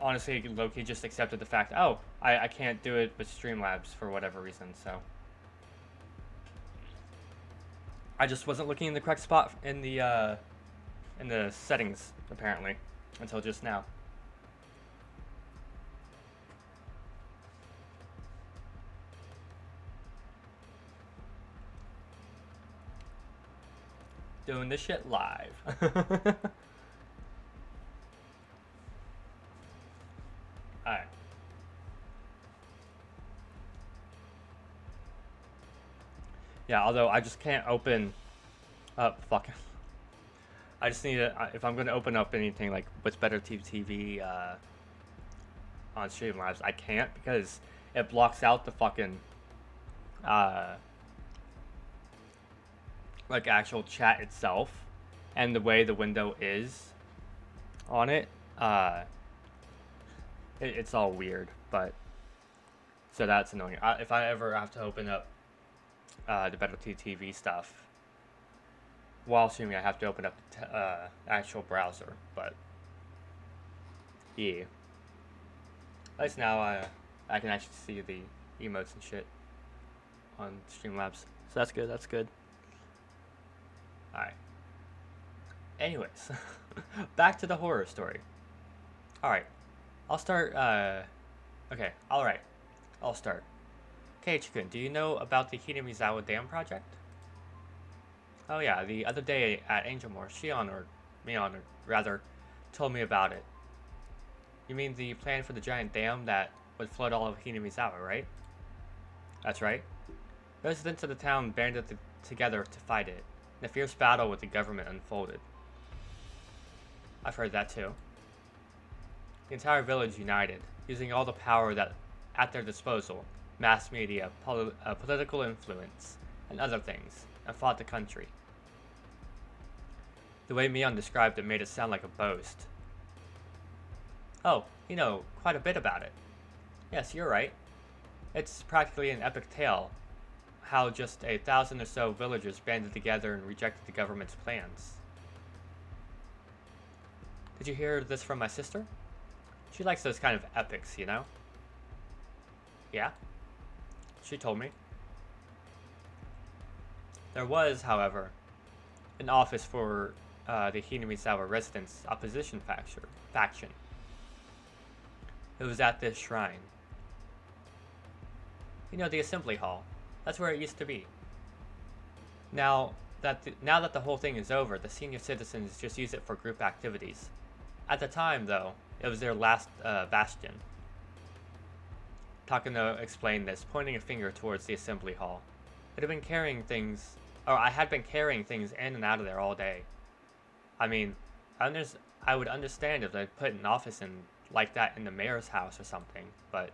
honestly, low-key just accepted the fact, oh, I can't do it with Streamlabs for whatever reason, so. I just wasn't looking in the correct spot in the settings, apparently, until just now. Doing this shit live. Alright. Yeah, although I just can't open up, fucking. I just need to, if I'm going to open up anything like What's Better TV on Streamlabs, I can't because it blocks out the fucking, like actual chat itself and the way the window is on it. It's all weird, but so that's annoying. If I ever have to open up the Better TV stuff while streaming, I have to open up the actual browser, but yeah. At least now I can actually see the emotes and shit on Streamlabs, so that's good. That's good. All right. Anyways, back to the horror story. All right, I'll start. Okay, all right, I'll start. Keiichi-kun, do you know about the Hinamizawa Dam project? Oh yeah, the other day at Angelmore, Shion, or Mion, or rather, told me about it. You mean the plan for the giant dam that would flood all of Hinamizawa, right? That's right. Residents of the town banded together to fight it, and a fierce battle with the government unfolded. I've heard that too. The entire village united, using all the power that at their disposal, mass media, political influence, and other things, and fought the country. The way Mion described it made it sound like a boast. Oh, you know quite a bit about it. Yes, you're right. It's practically an epic tale, how just 1,000 or so villagers banded together and rejected the government's plans. Did you hear this from my sister? She likes those kind of epics, you know? Yeah? She told me. There was, however, an office for the Hinamizawa residents' opposition faction. It was at this shrine. You know, the assembly hall. That's where it used to be. Now that the whole thing is over, the senior citizens just use it for group activities. At the time, though, it was their last bastion. Takano explained this, pointing a finger towards the assembly hall. I had been carrying things in and out of there all day. I mean, I would understand if they put an office in like that in the mayor's house or something, but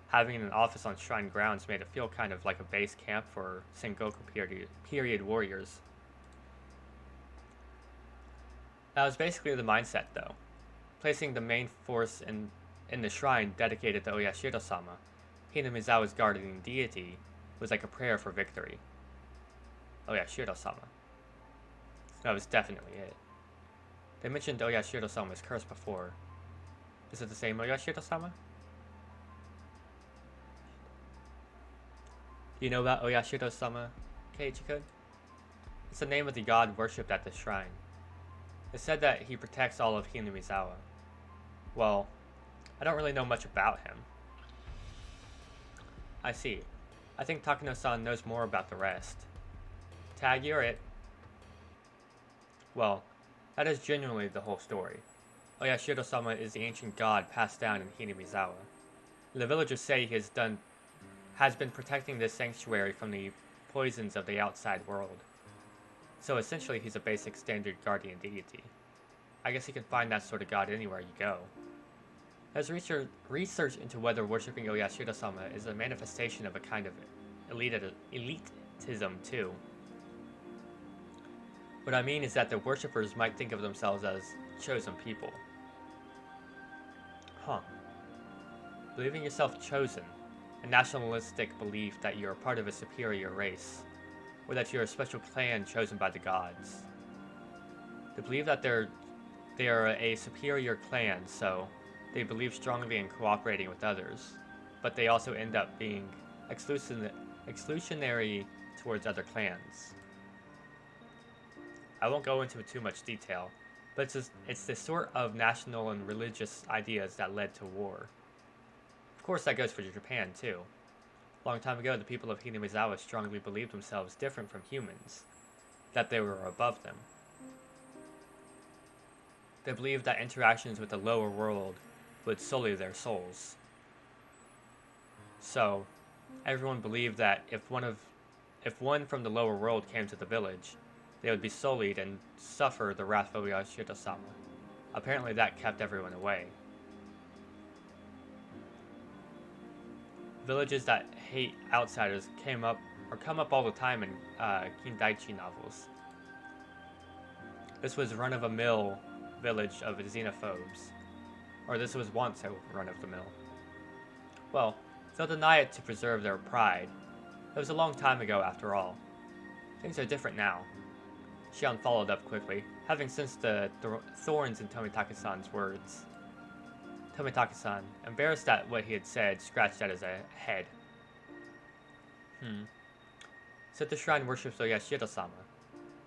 having an office on shrine grounds made it feel kind of like a base camp for Sengoku period warriors. That was basically the mindset, though. Placing the main force in the shrine dedicated to Oyashiro-sama, Hinamizawa's guardian deity, was like a prayer for victory. Oyashiro-sama. That was definitely it. They mentioned Oyashiro-sama's curse before. Is it the same Oyashiro-sama? Do you know about Oyashiro-sama, Keiichi-kun? It's the name of the god worshipped at the shrine. It's said that he protects all of Hinamizawa. Well, I don't really know much about him. I see. I think Takano-san knows more about the rest. Tag, you're it. Well, that is genuinely the whole story. Oyashiro-sama is the ancient god passed down in Hinamizawa. The villagers say he has been protecting this sanctuary from the poisons of the outside world. So essentially he's a basic standard guardian deity. I guess you can find that sort of god anywhere you go. There's research into whether worshipping Oyashiro-sama is a manifestation of a kind of elitism too. What I mean is that the worshippers might think of themselves as chosen people. Huh. Believing yourself chosen, a nationalistic belief that you're a part of a superior race, or that you're a special clan chosen by the gods. They believe that they are a superior clan, so they believe strongly in cooperating with others, but they also end up being exclusionary towards other clans. I won't go into too much detail, but it's the sort of national and religious ideas that led to war. Of course, that goes for Japan too. A long time ago, the people of Hinamizawa strongly believed themselves different from humans, that they were above them. They believed that interactions with the lower world would sully their souls. So, everyone believed that if one from the lower world came to the village, they would be sullied and suffer the wrath of Oyashiro-sama. Apparently that kept everyone away. Villages that hate outsiders come up all the time in Kindaichi novels. This was run-of-the-mill village of xenophobes. Or this was once a run-of-the-mill. Well, they'll deny it to preserve their pride. It was a long time ago after all. Things are different now. Shion followed up quickly, having sensed the thorns in Tomitake-san's words. Tomitake-san, embarrassed at what he had said, scratched at his head. So the shrine worships Oyashiro-sama,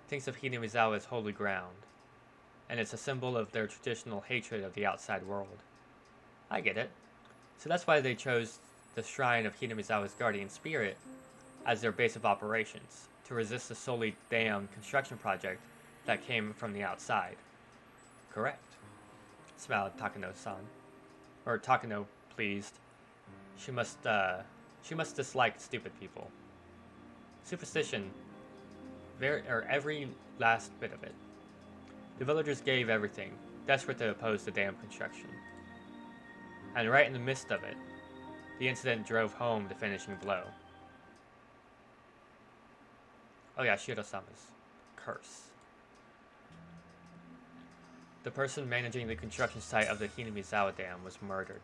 thinks of Hinamizawa as holy ground, and it's a symbol of their traditional hatred of the outside world. I get it. So that's why they chose the shrine of Hinamizawa's guardian spirit as their base of operations, to resist the solely damned construction project that came from the outside. Correct, smiled Takano-san. Or Takano, pleased. She must dislike stupid people. Superstition, every last bit of it. The villagers gave everything, desperate to oppose the dam construction. And right in the midst of it, the incident drove home the finishing blow. Oyashiro-sama's curse. The person managing the construction site of the Hinamizawa Dam was murdered.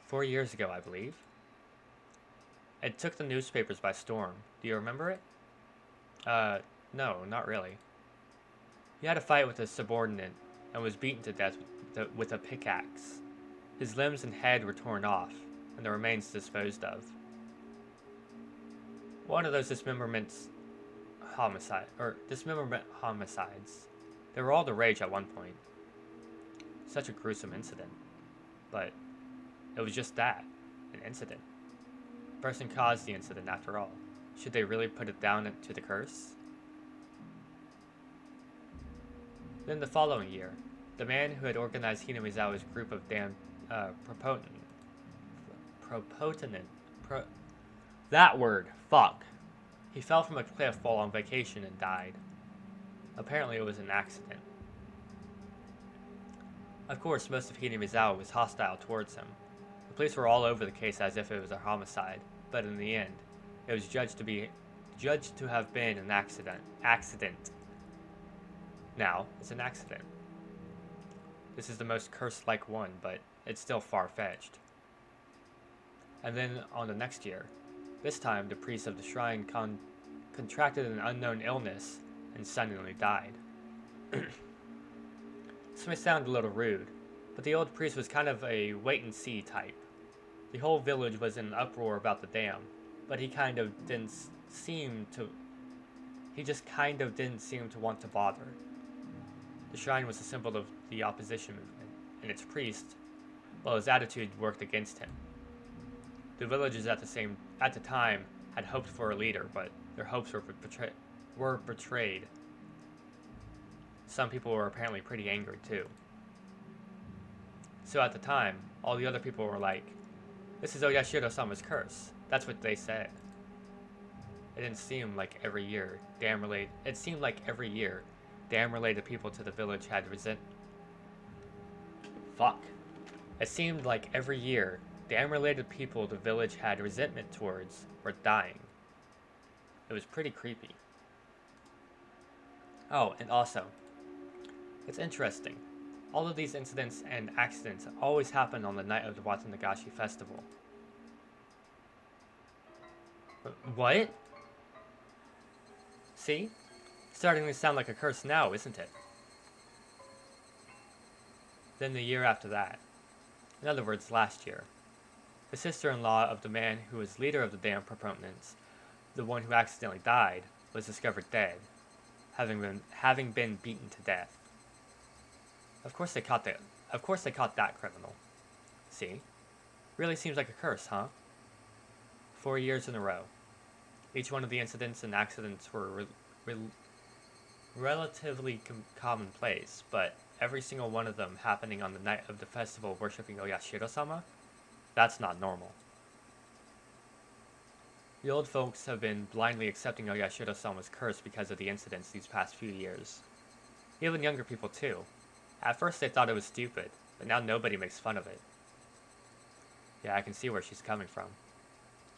4 years ago, I believe. It took the newspapers by storm. Do you remember it? No, not really. He had a fight with a subordinate and was beaten to death with a pickaxe. His limbs and head were torn off, and the remains disposed of. One of those dismemberment homicides. They were all the rage at one point. Such a gruesome incident. But it was just that, an incident. The person caused the incident after all. Should they really put it down to the curse? Then the following year, the man who had organized Hinamizawa's group of damned He fell from a cliff while on vacation and died. Apparently it was an accident. Of course, most of Hinamizawa was hostile towards him. The police were all over the case as if it was a homicide, but in the end, it was judged to have been an accident. Now, it's an accident. This is the most curse-like one, but it's still far-fetched. And then on the next year, this time the priest of the shrine contracted an unknown illness and suddenly died. This may sound a little rude, but the old priest was kind of a wait-and-see type. The whole village was in an uproar about the dam, but he just kind of didn't seem to want to bother. The shrine was a symbol of the opposition movement, and its priest, well, his attitude worked against him. The villagers at the time had hoped for a leader, but their hopes were betrayed. Some people were apparently pretty angry too. So at the time, all the other people were like, "This is Oyashiro-sama's curse." That's what they said. It didn't seem like every year, it seemed like every year, dam-related people to the village had Fuck. It seemed like every year, dam-related people the village had resentment towards were dying. It was pretty creepy. Oh, and also, it's interesting. All of these incidents and accidents always happen on the night of the Watanagashi festival. What? See? Starting to sound like a curse now, isn't it? Then the year after that, in other words, last year, the sister-in-law of the man who was leader of the dam proponents, the one who accidentally died, was discovered dead, having been beaten to death. Of course they caught that criminal. See? Really seems like a curse, huh? 4 years in a row. Each one of the incidents and accidents were relatively commonplace, but every single one of them happening on the night of the festival worshipping Oyashiro-sama? That's not normal. The old folks have been blindly accepting Oyashiro-sama's curse because of the incidents these past few years. Even younger people too. At first they thought it was stupid, but now nobody makes fun of it. Yeah, I can see where she's coming from.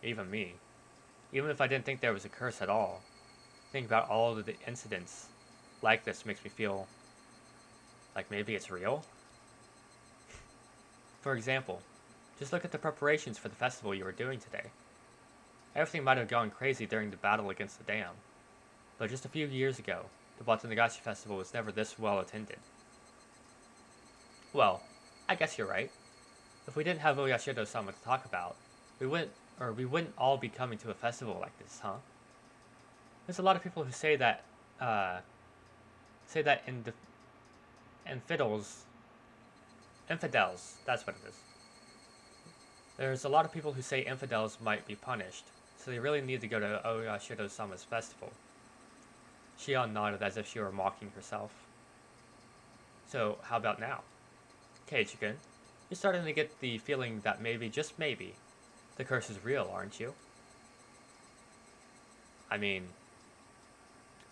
Even me. Even if I didn't think there was a curse at all, thinking about all of the incidents like this makes me feel like maybe it's real? For example, just look at the preparations for the festival you were doing today. Everything might have gone crazy during the battle against the dam, but just a few years ago, the Watanagashi festival was never this well attended. Well, I guess you're right. If we didn't have Oyashiro-sama to talk about, we wouldn't all be coming to a festival like this, huh? There's a lot of people who say that infidels, that's what it is. There's a lot of people who say infidels might be punished, so they really need to go to Oyashiro-sama's festival. Shion nodded as if she were mocking herself. So, how about now? Keiichi-kun, you're starting to get the feeling that maybe, just maybe, the curse is real, aren't you? I mean,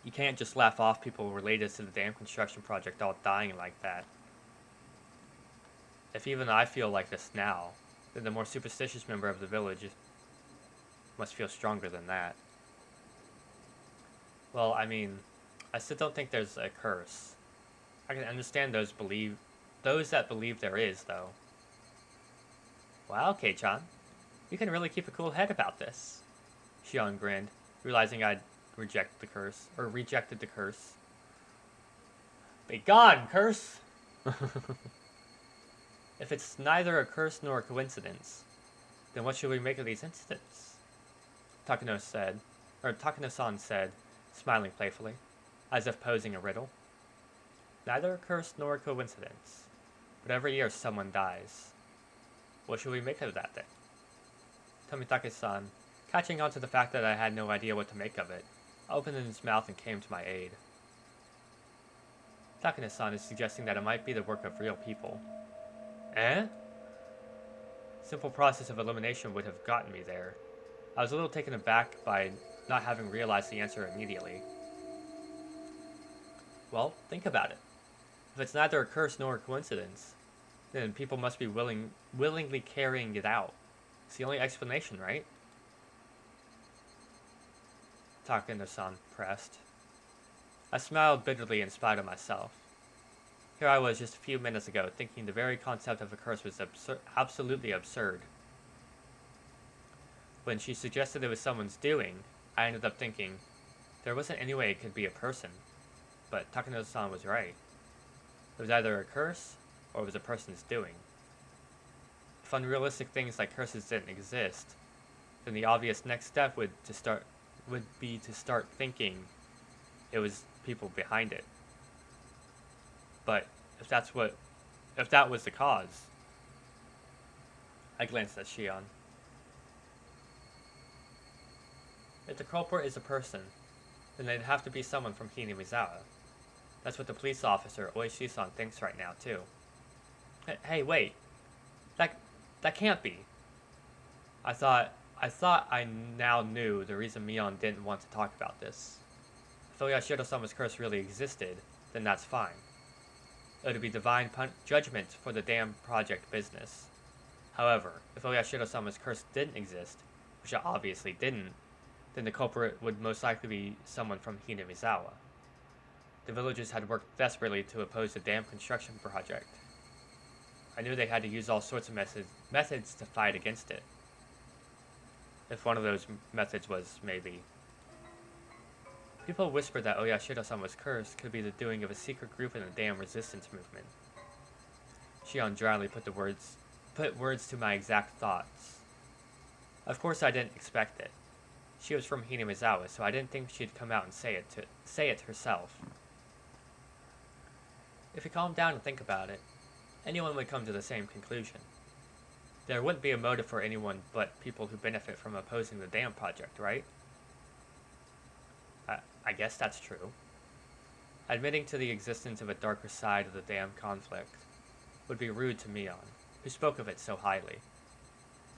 you can't just laugh off people related to the dam construction project all dying like that. If even I feel like this now, then the more superstitious member of the village must feel stronger than that. Well, I mean, I still don't think there's a curse. I can understand those that believe there is, though. Wow, Kei-chan, you can really keep a cool head about this. Shion grinned, realizing I'd rejected the curse. Be gone, curse! If it's neither a curse nor a coincidence, then what should we make of these incidents? Takano-san said, smiling playfully, as if posing a riddle. Neither a curse nor a coincidence, but every year someone dies. What should we make of that then? Tomitake-san, catching on to the fact that I had no idea what to make of it, opened his mouth and came to my aid. Takano-san is suggesting that it might be the work of real people. Eh? Simple process of elimination would have gotten me there. I was a little taken aback by not having realized the answer immediately. Well, think about it. If it's neither a curse nor a coincidence, then people must be willingly carrying it out. It's the only explanation, right? Takano-san pressed. I smiled bitterly in spite of myself. Here I was just a few minutes ago thinking the very concept of a curse was absolutely absurd. When she suggested it was someone's doing, I ended up thinking, there wasn't any way it could be a person. But Takano-san was right. It was either a curse, or it was a person's doing. If unrealistic things like curses didn't exist, then the obvious next step would be to start thinking it was people behind it. but if that was the cause. I glanced at Shion. If the culprit is a person, then they'd have to be someone from Hinamizawa. That's what the police officer, Oishi-san, thinks right now, too. Hey, wait. That can't be. I thought I now knew the reason Mion didn't want to talk about this. If Oyashiro-sama's curse really existed, then that's fine. It would be divine judgment for the damn project business. However, if Oyashiro-sama's curse didn't exist, which it obviously didn't, then the culprit would most likely be someone from Hinamizawa. The villagers had worked desperately to oppose the dam construction project. I knew they had to use all sorts of methods to fight against it. If one of those methods was, maybe. People whispered that Oyashiro-sama's curse could be the doing of a secret group in the dam resistance movement. Shion dryly put words to my exact thoughts. Of course I didn't expect it. She was from Hinamizawa, so I didn't think she'd come out and say it herself. If you calm down and think about it, anyone would come to the same conclusion. There wouldn't be a motive for anyone but people who benefit from opposing the dam project, right? I guess that's true. Admitting to the existence of a darker side of the dam conflict would be rude to Mion, who spoke of it so highly.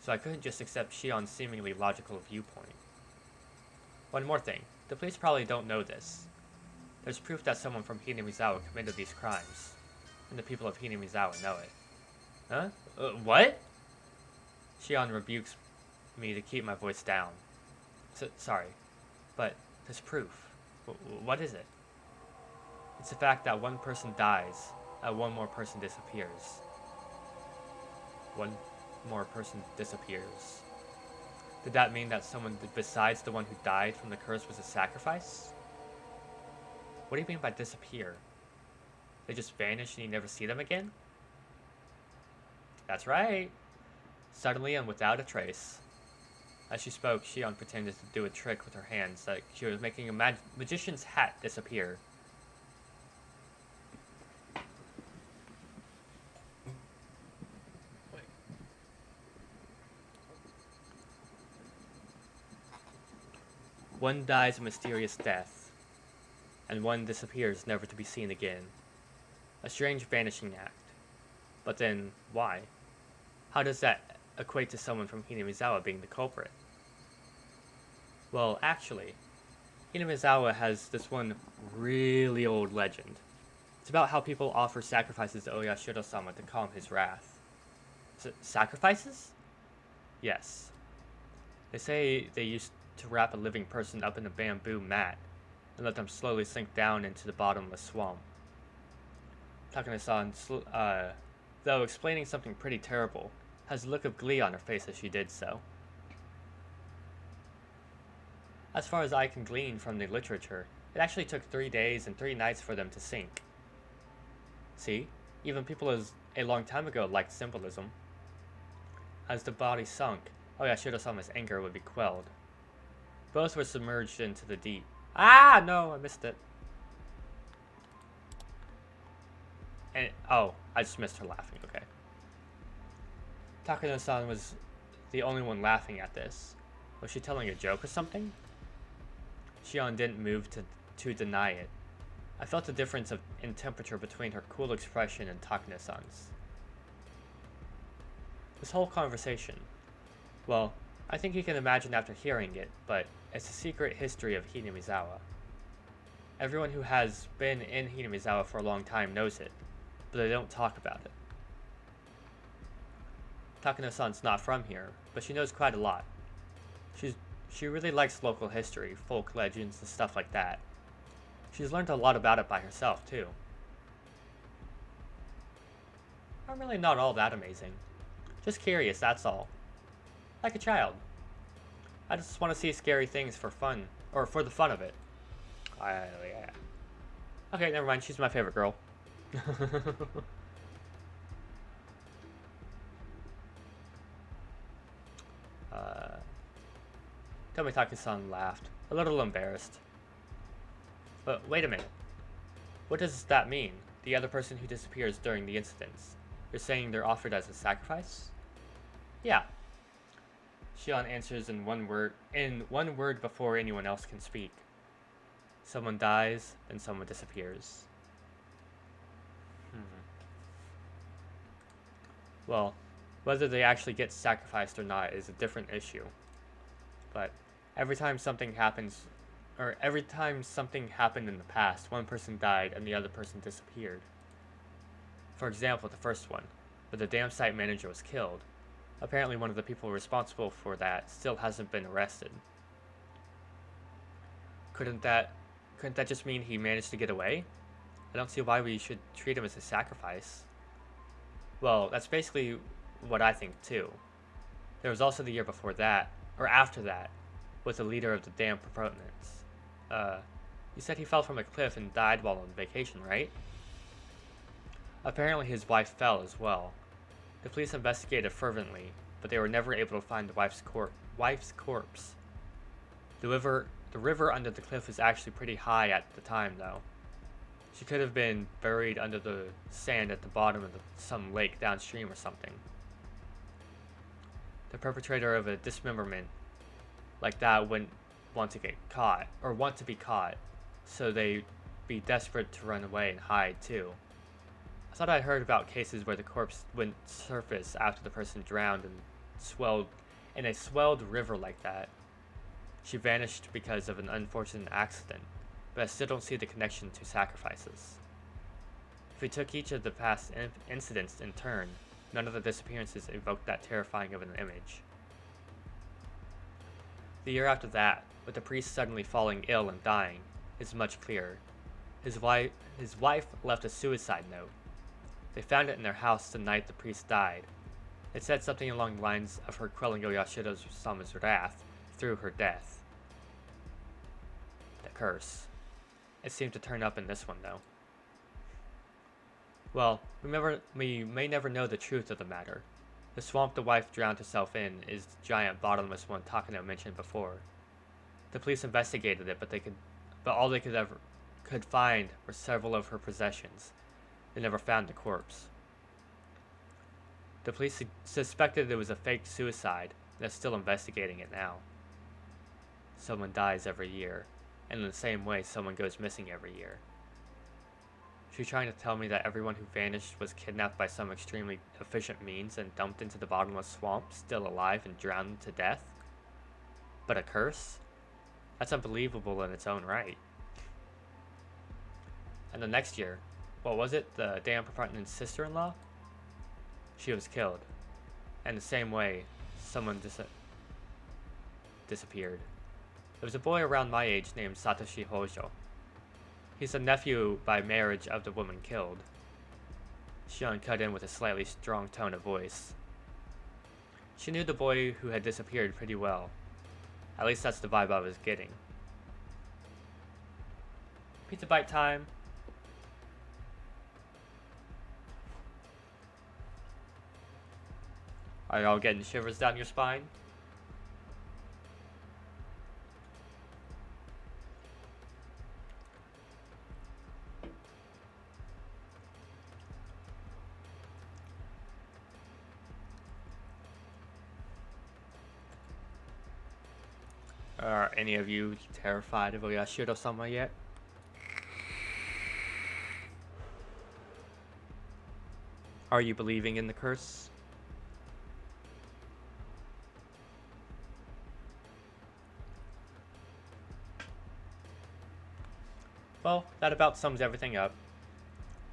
So I couldn't just accept Shion's seemingly logical viewpoint. One more thing, the police probably don't know this. There's proof that someone from Hinamizawa committed these crimes, and the people of Hinamizawa know it. Huh? What? Shion rebukes me to keep my voice down. Sorry, but there's proof. What is it? It's the fact that one person dies, and one more person disappears. One more person disappears. Did that mean that someone besides the one who died from the curse was a sacrifice? What do you mean by disappear? They just vanish and you never see them again? That's right. Suddenly and without a trace. As she spoke, Shion pretended to do a trick with her hands, like she was making a magician's hat disappear. One dies a mysterious death, and one disappears never to be seen again. A strange vanishing act. But then, why? How does that equate to someone from Hinamizawa being the culprit? Well, actually, Hinamizawa has this one really old legend. It's about how people offer sacrifices to Oyashiro-sama to calm his wrath. Sacrifices? Yes. They say they used to wrap a living person up in a bamboo mat and let them slowly sink down into the bottomless swamp. Takane-san, though explaining something pretty terrible, has a look of glee on her face as she did so. As far as I can glean from the literature, it actually took 3 days and 3 nights for them to sink. See, even people as a long time ago liked symbolism. As the body sunk, Oyashiro-sama's anger would be quelled. Both were submerged into the deep. Ah, no, I missed it. And, oh, I just missed her laughing, okay. Takane-san was the only one laughing at this. Was she telling a joke or something? Shion didn't move to deny it. I felt the difference in temperature between her cool expression and Takane-san's. This whole conversation, well, I think you can imagine after hearing it, but it's a secret history of Hinamizawa. Everyone who has been in Hinamizawa for a long time knows it, but they don't talk about it. Takane-san's not from here, but she knows quite a lot. She really likes local history, folk legends, and stuff like that. She's learned a lot about it by herself, too. I'm really not all that amazing. Just curious, that's all. Like a child. I just want to see scary things for fun, or for the fun of it. Yeah. Okay, never mind, she's my favorite girl. Tomitake-san laughed, a little embarrassed. But wait a minute. What does that mean? the other person who disappears during the incidents. You're saying they're offered as a sacrifice? Yeah. Shion answers in one word before anyone else can speak. Someone dies, then someone disappears. Well, whether they actually get sacrificed or not is a different issue. But every time something happened in the past, one person died and the other person disappeared. For example, the first one, where the dam site manager was killed. Apparently one of the people responsible for that still hasn't been arrested. Couldn't that just mean he managed to get away? I don't see why we should treat him as a sacrifice. Well, that's basically what I think too. There was also the year before that, or after that, with the leader of the dam proponents. You said he fell from a cliff and died while on vacation, right? Apparently his wife fell as well. The police investigated fervently, but they were never able to find the wife's corpse. The river under the cliff was actually pretty high at the time, though. She could have been buried under the sand at the bottom of some lake downstream or something. The perpetrator of a dismemberment like that wouldn't want to be caught, so they'd be desperate to run away and hide too. I thought I'd heard about cases where the corpse wouldn't surface after the person drowned in a swelled river like that. She vanished because of an unfortunate accident, but I still don't see the connection to sacrifices. If we took each of the past incidents in turn, none of the disappearances evoked that terrifying of an image. The year after that, with the priest suddenly falling ill and dying, is much clearer. His wife left a suicide note. They found it in their house the night the priest died. It said something along the lines of her quelling Oyashido-sama's wrath through her death. The curse. It seemed to turn up in this one, though. Well, we may never know the truth of the matter. The swamp the wife drowned herself in is the giant bottomless one Takano mentioned before. The police investigated it, but all they could find were several of her possessions. They never found the corpse. The police suspected it was a fake suicide, and are still investigating it now. Someone dies every year, and in the same way someone goes missing every year. Is she trying to tell me that everyone who vanished was kidnapped by some extremely efficient means and dumped into the bottomless swamp, still alive and drowned to death? But a curse? That's unbelievable in its own right. And the next year, what was it? The dam proponent's sister-in-law? She was killed. And the same way, someone disappeared. There was a boy around my age named Satoshi Hojo. He's a nephew by marriage of the woman killed. Shion cut in with a slightly strong tone of voice. She knew the boy who had disappeared pretty well. At least that's the vibe I was getting. Pizza bite time. Are y'all getting shivers down your spine? Are any of you terrified of Oyashiro-sama yet? Are you believing in the curse? Well, that about sums everything up.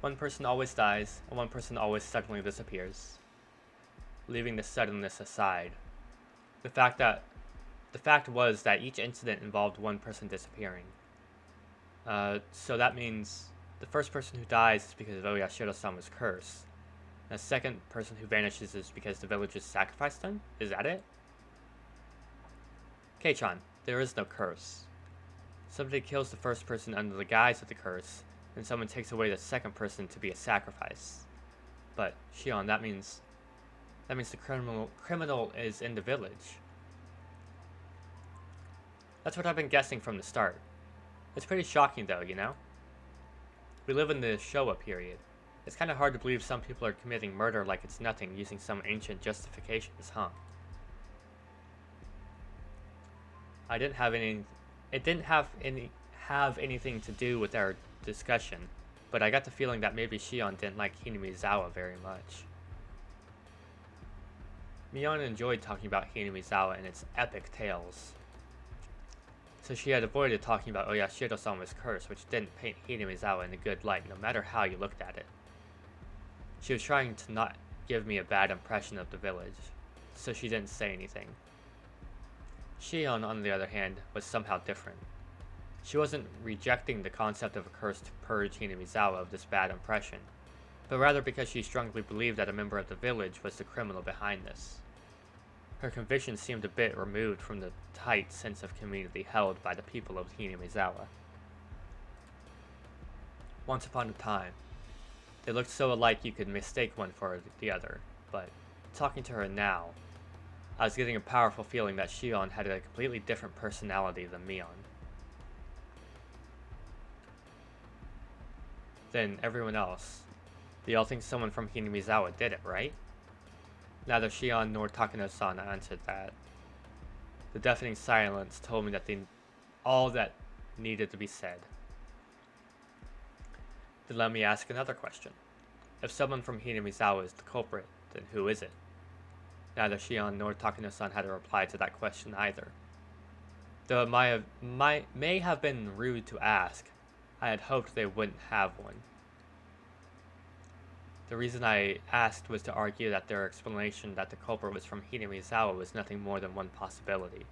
One person always dies, and one person always suddenly disappears. Leaving the suddenness aside, the fact was that each incident involved one person disappearing. So that means the first person who dies is because of Oyashiro-sama's curse. And the second person who vanishes is because the villagers sacrificed them? Is that it? Kei-chan, there is no curse. Somebody kills the first person under the guise of the curse, and someone takes away the second person to be a sacrifice. But, Shion, that means the criminal is in the village. That's what I've been guessing from the start. It's pretty shocking though, you know? We live in the Showa period. It's kind of hard to believe some people are committing murder like it's nothing using some ancient justifications, huh? It didn't have anything to do with our discussion, but I got the feeling that maybe Shion didn't like Hinamizawa very much. Mion enjoyed talking about Hinamizawa and its epic tales, so she had avoided talking about Oyashiro-sama's curse, which didn't paint Hinamizawa in a good light no matter how you looked at it. She was trying to not give me a bad impression of the village, so she didn't say anything. Shion, on the other hand, was somehow different. She wasn't rejecting the concept of a curse to purge Hinamizawa of this bad impression, but rather because she strongly believed that a member of the village was the criminal behind this. Her conviction seemed a bit removed from the tight sense of community held by the people of Hinamizawa. Once upon a time, they looked so alike you could mistake one for the other, but talking to her now, I was getting a powerful feeling that Shion had a completely different personality than Mion. Than everyone else. They all think someone from Hinamizawa did it, right? Neither Shion nor Takano-san answered that. The deafening silence told me that all that needed to be said. Then let me ask another question. If someone from Hinamizawa is the culprit, then who is it? Neither Shion nor Takano-san had a reply to that question either. Though it may have been rude to ask, I had hoped they wouldn't have one. The reason I asked was to argue that their explanation that the culprit was from Hinamizawa was nothing more than one possibility.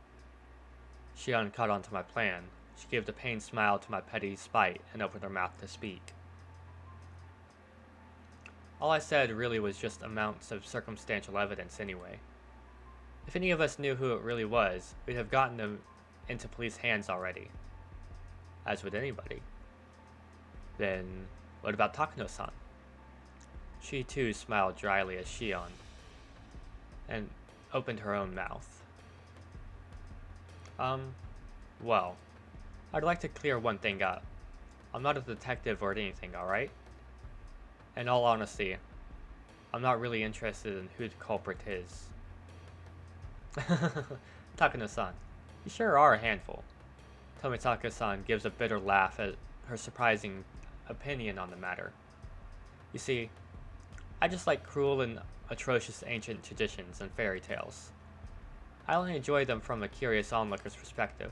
Shion caught on to my plan. She gave the pained smile to my petty spite and opened her mouth to speak. All I said really was just amounts of circumstantial evidence anyway. If any of us knew who it really was, we'd have gotten them into police hands already. As would anybody. Then, what about Takano-san? She too smiled dryly as Shion, and opened her own mouth. Well, I'd like to clear one thing up. I'm not a detective or anything, alright? In all honesty, I'm not really interested in who the culprit is. Takano-san, you sure are a handful. Tomitaka-san gives a bitter laugh at her surprising opinion on the matter. You see, I just like cruel and atrocious ancient traditions and fairy tales. I only enjoy them from a curious onlooker's perspective.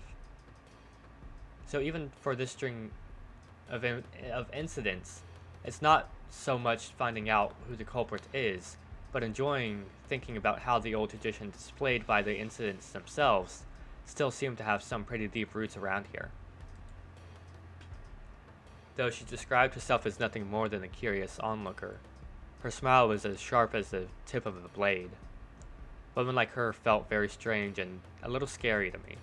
So even for this string of incidents, it's not so much finding out who the culprit is, but enjoying thinking about how the old tradition displayed by the incidents themselves still seem to have some pretty deep roots around here. Though she described herself as nothing more than a curious onlooker, her smile was as sharp as the tip of a blade. Women like her felt very strange and a little scary to me.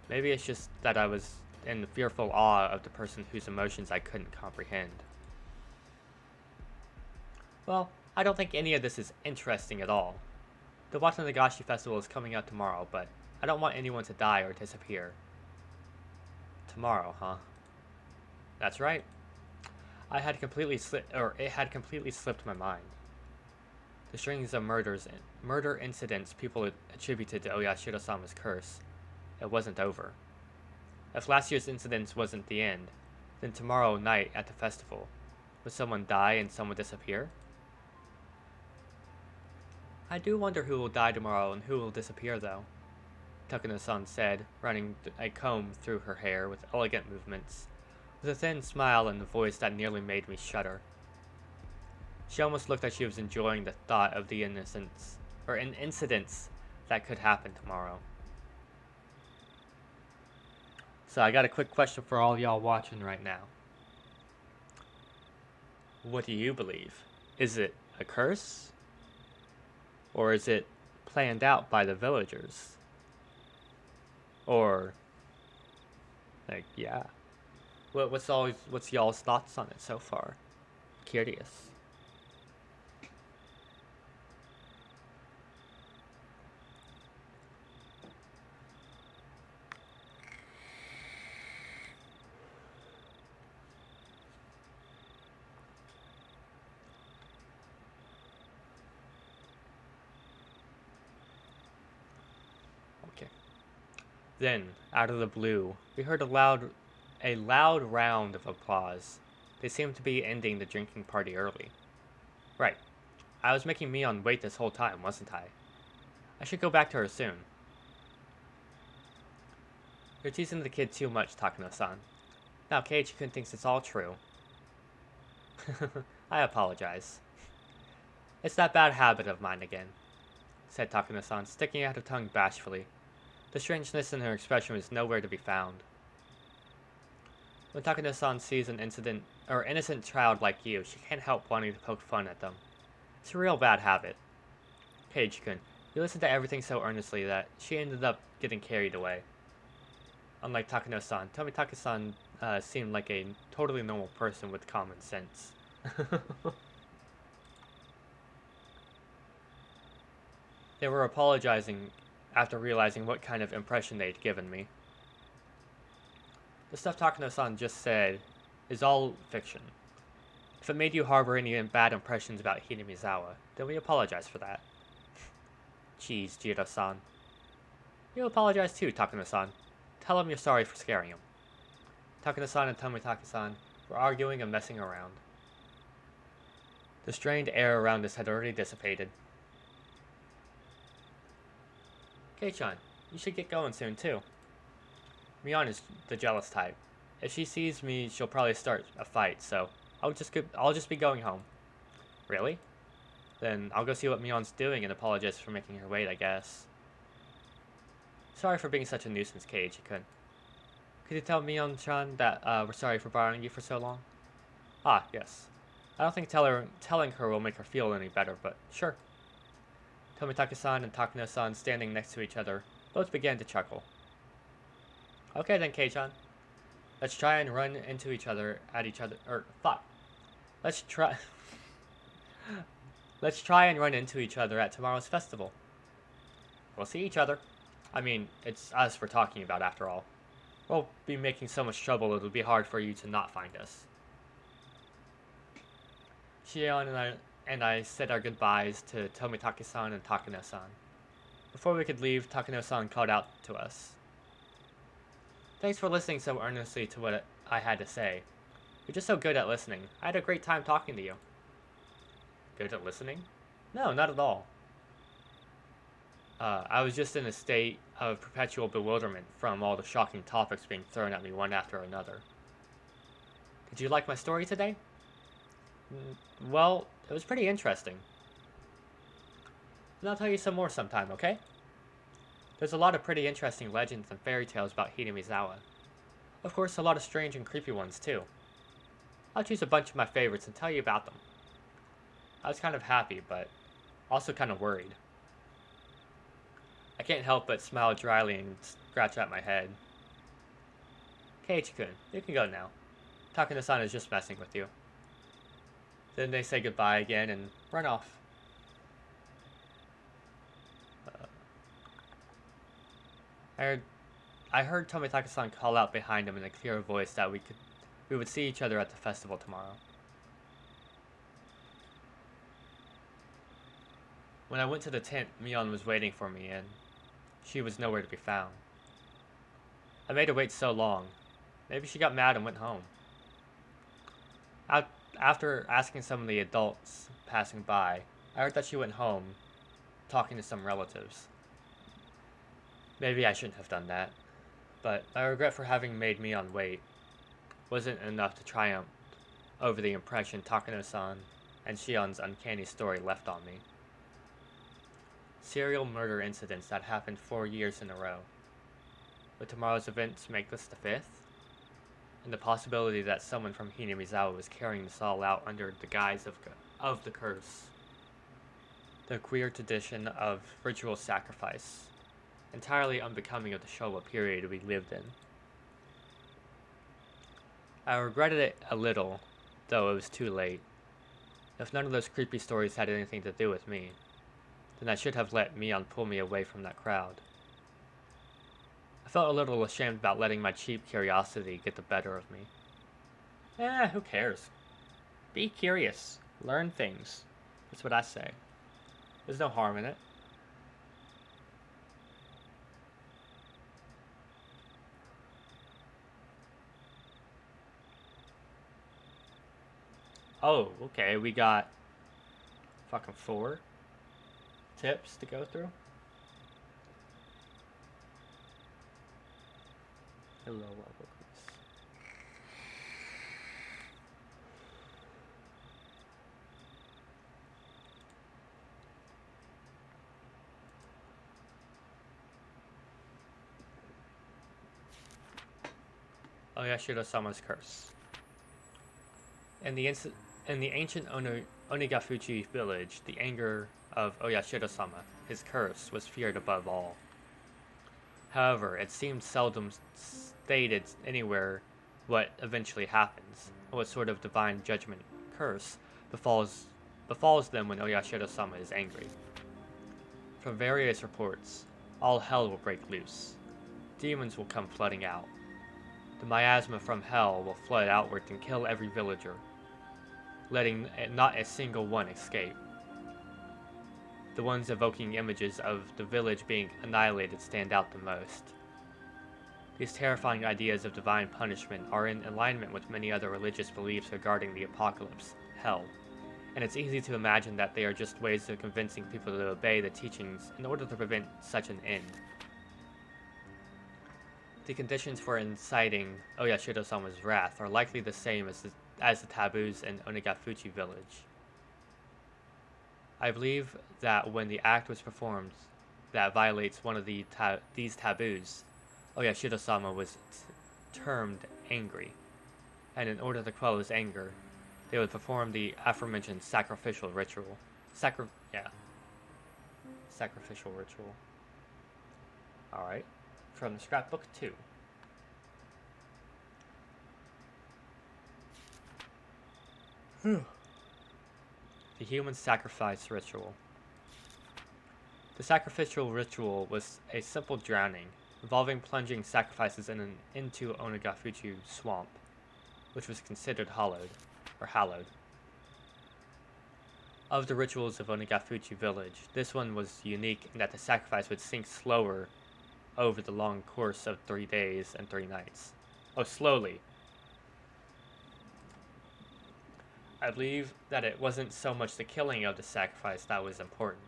Maybe it's just that I was in fearful awe of the person whose emotions I couldn't comprehend. Well, I don't think any of this is interesting at all. The Watanagashi festival is coming up tomorrow, but I don't want anyone to die or disappear. Tomorrow, huh? That's right. It had completely slipped my mind. The strings of murder incidents people attributed to Oyashiro-sama's curse, it wasn't over. If last year's incidents wasn't the end, then tomorrow night at the festival, would someone die and someone disappear? I do wonder who will die tomorrow and who will disappear though, Takano-san said, running a comb through her hair with elegant movements, with a thin smile and a voice that nearly made me shudder. She almost looked like she was enjoying the thought of the incidents that could happen tomorrow. So I got a quick question for all y'all watching right now. What do you believe? Is it a curse? Or is it planned out by the villagers? Or, yeah. What's y'all's thoughts on it so far? Curious. Then, out of the blue, we heard a loud round of applause. They seemed to be ending the drinking party early. Right. I was making Mion wait this whole time, wasn't I? I should go back to her soon. You're teasing the kid too much, Takano-san. Now Keiichi-kun thinks it's all true. I apologize. It's that bad habit of mine again, said Takano-san, sticking out her tongue bashfully. The strangeness in her expression was nowhere to be found. When Takano-san sees an innocent child like you, she can't help wanting to poke fun at them. It's a real bad habit. Keiichi-kun, you listened to everything so earnestly that she ended up getting carried away. Unlike Takano-san, Tomitake-san seemed like a totally normal person with common sense. They were apologizing after realizing what kind of impression they'd given me. The stuff Takano-san just said is all fiction. If it made you harbor any bad impressions about Hinamizawa, then we apologize for that. Jeez, Jiro-san. You apologize too, Takano-san. Tell him you're sorry for scaring him. Takano-san and Tomitake-san were arguing and messing around. The strained air around us had already dissipated. Kei-chan, you should get going soon too. Mion is the jealous type. If she sees me, she'll probably start a fight, so I'll just be going home. Really? Then I'll go see what Mion's doing and apologize for making her wait, I guess. Sorry for being such a nuisance, Keiichi-kun. Could you tell Mion-chan that we're sorry for bothering you for so long? Ah, yes. I don't think telling her will make her feel any better, but sure. Tomitake-san and Takano-san, standing next to each other, both began to chuckle. Okay then, Kei-chan. Let's try and run into each other fuck. Let's try and run into each other at tomorrow's festival. We'll see each other. I mean, it's us we're talking about after all. We'll be making so much trouble it'll be hard for you to not find us. Shion and I said our goodbyes to Tomitake-san and Takano-san. Before we could leave, Takano-san called out to us. Thanks for listening so earnestly to what I had to say. You're just so good at listening. I had a great time talking to you. Good at listening? No, not at all. I was just in a state of perpetual bewilderment from all the shocking topics being thrown at me one after another. Did you like my story today? Well, it was pretty interesting. And I'll tell you some more sometime, okay? There's a lot of pretty interesting legends and fairy tales about Hinamizawa. Of course, a lot of strange and creepy ones, too. I'll choose a bunch of my favorites and tell you about them. I was kind of happy, but also kind of worried. I can't help but smile dryly and scratch at my head. Keiichi-kun, you can go now. Takano-san is just messing with you. Then they say goodbye again and run off. I heard Tomitake-san call out behind him in a clear voice that we would see each other at the festival tomorrow. When I went to the tent, Mion was waiting for me, and she was nowhere to be found. I made her wait so long. Maybe she got mad and went home. After asking some of the adults passing by, I heard that she went home, talking to some relatives. Maybe I shouldn't have done that, but my regret for having made Mion wait wasn't enough to triumph over the impression Takano-san and Shion's uncanny story left on me. Serial murder incidents that happened 4 years in a row. Would tomorrow's events make this the 5th? And the possibility that someone from Hinamizawa was carrying this all out under the guise of the curse. The queer tradition of ritual sacrifice, entirely unbecoming of the Showa period we lived in. I regretted it a little, though it was too late. If none of those creepy stories had anything to do with me, then I should have let Mion pull me away from that crowd. I felt a little ashamed about letting my cheap curiosity get the better of me. Who cares? Be curious. Learn things. That's what I say. There's no harm in it. Oh, okay, we got fucking 4 tips to go through. Hello, level. Oyashiro-sama's curse. In the ancient Onigafuchi village, the anger of Oyashiro-sama, his curse, was feared above all. However, it seemed seldom stated anywhere what eventually happens, what sort of divine judgment curse befalls them when Oyashiro-sama is angry. From various reports, all hell will break loose. Demons will come flooding out. The miasma from hell will flood outward and kill every villager, letting not a single one escape. The ones evoking images of the village being annihilated stand out the most. These terrifying ideas of divine punishment are in alignment with many other religious beliefs regarding the apocalypse, hell, and it's easy to imagine that they are just ways of convincing people to obey the teachings in order to prevent such an end. The conditions for inciting Oyashiro-sama's wrath are likely the same as the taboos in Onigafuchi village. I believe that when the act was performed that violates one of these taboos, Oyashiro-sama was termed angry, and in order to quell his anger, they would perform the aforementioned sacrificial ritual. Sacrificial ritual. Alright. From the scrapbook 2. The human sacrifice ritual. The sacrificial ritual was a simple drowning, involving plunging sacrifices into Onigafuchi swamp, which was considered hallowed. Of the rituals of Onigafuchi village, this one was unique in that the sacrifice would sink slower over the long course of 3 days and 3 nights. Oh, slowly. I believe that it wasn't so much the killing of the sacrifice that was important,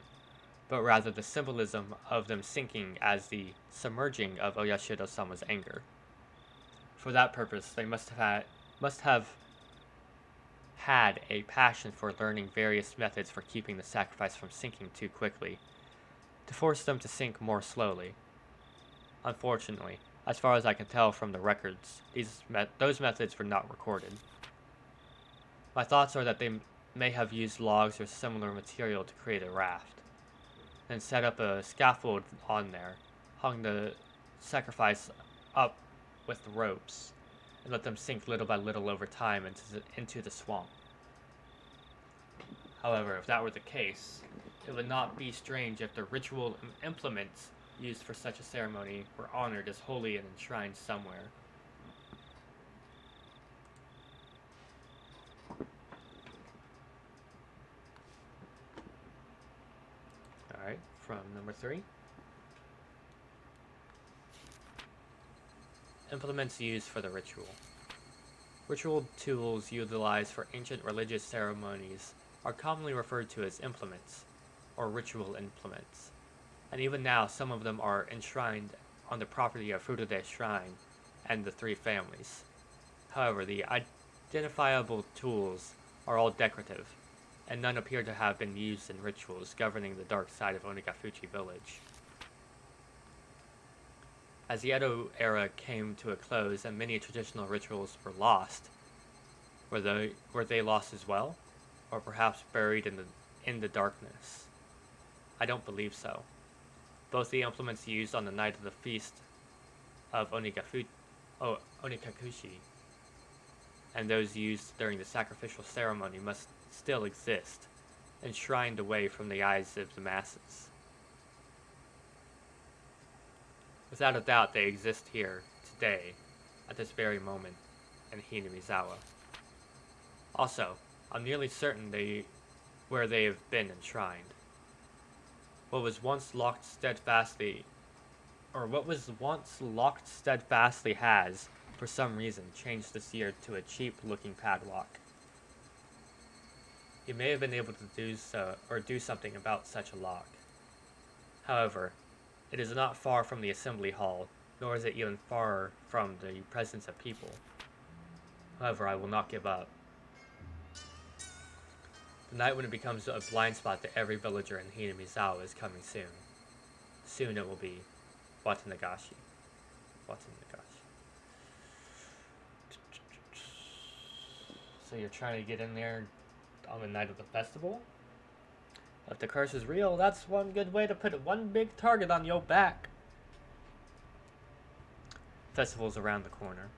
but rather the symbolism of them sinking as the submerging of Oyashiro-sama's anger. For that purpose, they must have had a passion for learning various methods for keeping the sacrifice from sinking too quickly, to force them to sink more slowly. Unfortunately, as far as I can tell from the records, those methods were not recorded. My thoughts are that they may have used logs or similar material to create a raft, then set up a scaffold on there, hung the sacrifice up with ropes, and let them sink little by little over time into the swamp. However, if that were the case, it would not be strange if the ritual implements used for such a ceremony were honored as holy and enshrined somewhere. Alright, from number 3. Implements used for the ritual. Ritual tools utilized for ancient religious ceremonies are commonly referred to as implements, or ritual implements, and even now some of them are enshrined on the property of Furude Shrine and the 3 families. However, the identifiable tools are all decorative, and none appear to have been used in rituals governing the dark side of Onigafuchi village. As the Edo era came to a close and many traditional rituals were lost, were they lost as well? Or perhaps buried in the darkness? I don't believe so. Both the implements used on the night of the feast of Onikakushi and those used during the sacrificial ceremony must still exist, enshrined away from the eyes of the masses. Without a doubt, they exist here, today, at this very moment, in Hinamizawa. Also, I'm nearly certain where they have been enshrined. What was once locked steadfastly has, for some reason, changed this year to a cheap-looking padlock. You may have been able to do so, or do something about such a lock. However, it is not far from the assembly hall, nor is it even far from the presence of people. However, I will not give up. The night when it becomes a blind spot to every villager in Hinamizawa is coming soon. Soon it will be Watanagashi. Watanagashi. So you're trying to get in there on the night of the festival? If the curse is real, that's one good way to put one big target on your back. Festival's around the corner.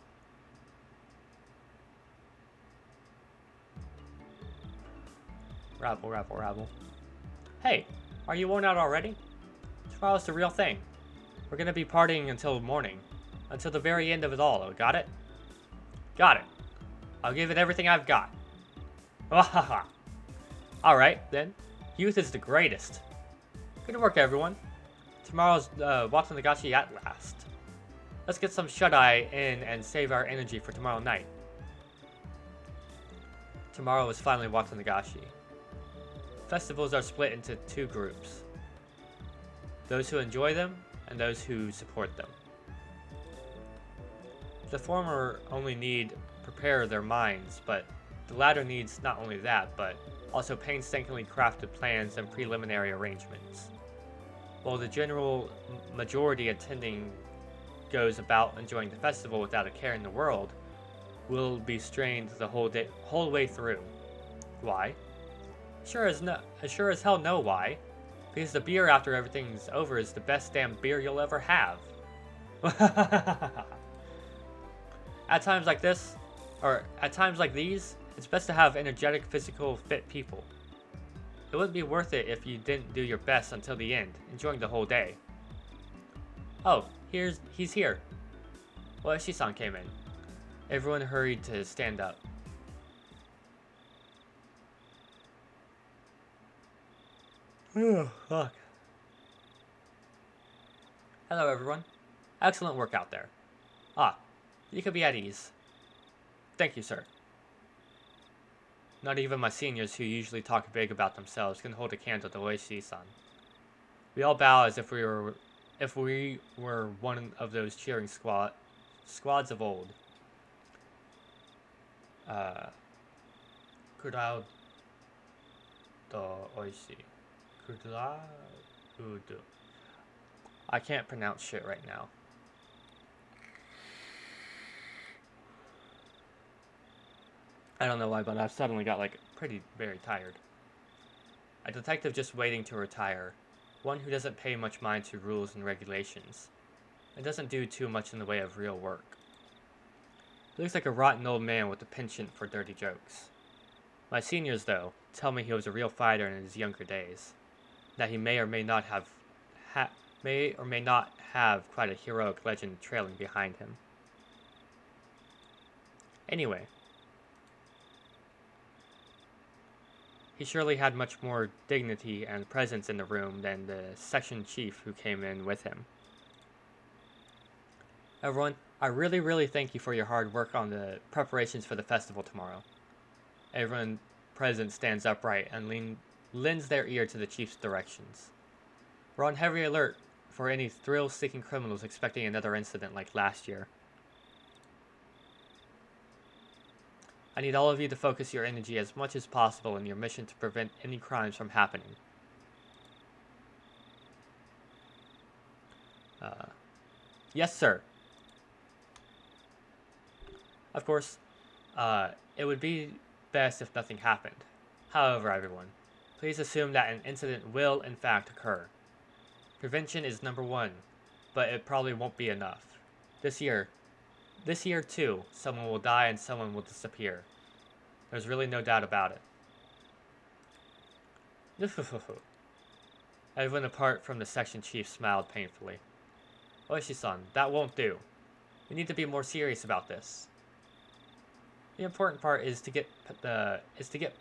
Rabble, rabble, rabble. Hey, are you worn out already? Tomorrow's the real thing. We're gonna be partying until morning. Until the very end of it all, got it? Got it. I'll give it everything I've got. Wahaha. Alright, then. Youth is the greatest. Good work, everyone. Tomorrow's Watanagashi at last. Let's get some shut-eye in and save our energy for tomorrow night. Tomorrow is finally Watanagashi. Festivals are split into two groups. Those who enjoy them, and those who support them. The former only need prepare their minds, but the latter needs not only that, but also painstakingly crafted plans and preliminary arrangements. While the general majority attending goes about enjoying the festival without a care in the world, will be strained the whole way through. Why? Sure as hell know why. Because the beer after everything's over is the best damn beer you'll ever have. At times like this, or at times like these, it's best to have energetic, physical, fit people. It wouldn't be worth it if you didn't do your best until the end, enjoying the whole day. Oh, he's here. Well, Shisan came in. Everyone hurried to stand up. Oh, fuck. Hello, everyone. Excellent work out there. Ah, you can be at ease. Thank you, sir. Not even my seniors, who usually talk big about themselves, can hold a candle to Oishi-san. We all bow as if we were one of those cheering squads of old. Kurao do oishi. Kuraudu. I can't pronounce shit right now. I don't know why, but I've suddenly got very tired. A detective just waiting to retire. One who doesn't pay much mind to rules and regulations. And doesn't do too much in the way of real work. He looks like a rotten old man with a penchant for dirty jokes. My seniors, though, tell me he was a real fighter in his younger days. That he may or may not have quite a heroic legend trailing behind him. Anyway, he surely had much more dignity and presence in the room than the section chief who came in with him. Everyone, I really thank you for your hard work on the preparations for the festival tomorrow. Everyone present stands upright and lends their ear to the chief's directions. We're on heavy alert for any thrill-seeking criminals expecting another incident like last year. I need all of you to focus your energy as much as possible in your mission to prevent any crimes from happening. Yes, sir. Of course, it would be best if nothing happened. However, everyone, please assume that an incident will, in fact, occur. Prevention is number one, but it probably won't be enough. This year too, someone will die and someone will disappear. There's really no doubt about it. Everyone apart from the section chief smiled painfully. Oishi-san, that won't do. We need to be more serious about this. The important part is to get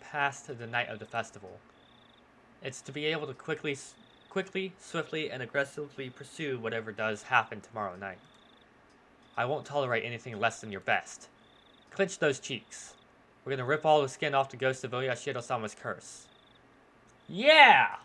past the night of the festival. It's to be able to quickly, swiftly, and aggressively pursue whatever does happen tomorrow night. I won't tolerate anything less than your best. Clench those cheeks. We're gonna rip all the skin off the ghost of Oyashiro-sama's curse. Yeah!